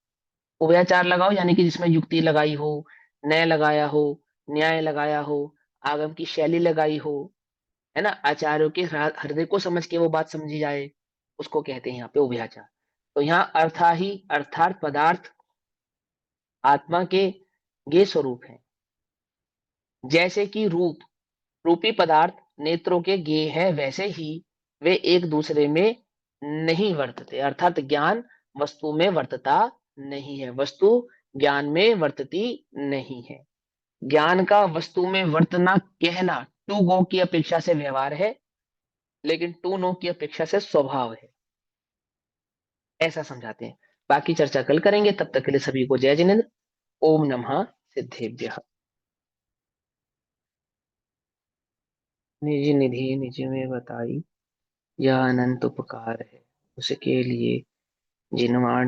उभयाचार लगाओ यानी कि जिसमें युक्ति लगाई हो, न्याय लगाया हो, न्याय लगाया हो, आगम की शैली लगाई हो, है ना, आचार्यों के हृदय को समझ के वो बात समझी जाए, उसको कहते हैं यहाँ पे उभयाचार। तो यहाँ अर्था ही अर्थात पदार्थ आत्मा के ये स्वरूप है। जैसे कि रूप, रूपी पदार्थ नेत्रों के गेय है, वैसे ही वे एक दूसरे में नहीं वर्तते, अर्थात ज्ञान वस्तु में वर्तता नहीं है, वस्तु ज्ञान में वर्तती नहीं है। ज्ञान का वस्तु में वर्तना कहना टू गो की अपेक्षा से व्यवहार है, लेकिन टू नो की अपेक्षा से स्वभाव है, ऐसा समझाते हैं। बाकी चर्चा कल करेंगे, तब तक के लिए सभी को जय जिनेन्द्र। ओम नमः सिद्धेभ्यः। निज निधि निज में बताई, यह अनंत उपकार है उसके लिए जिनवाणी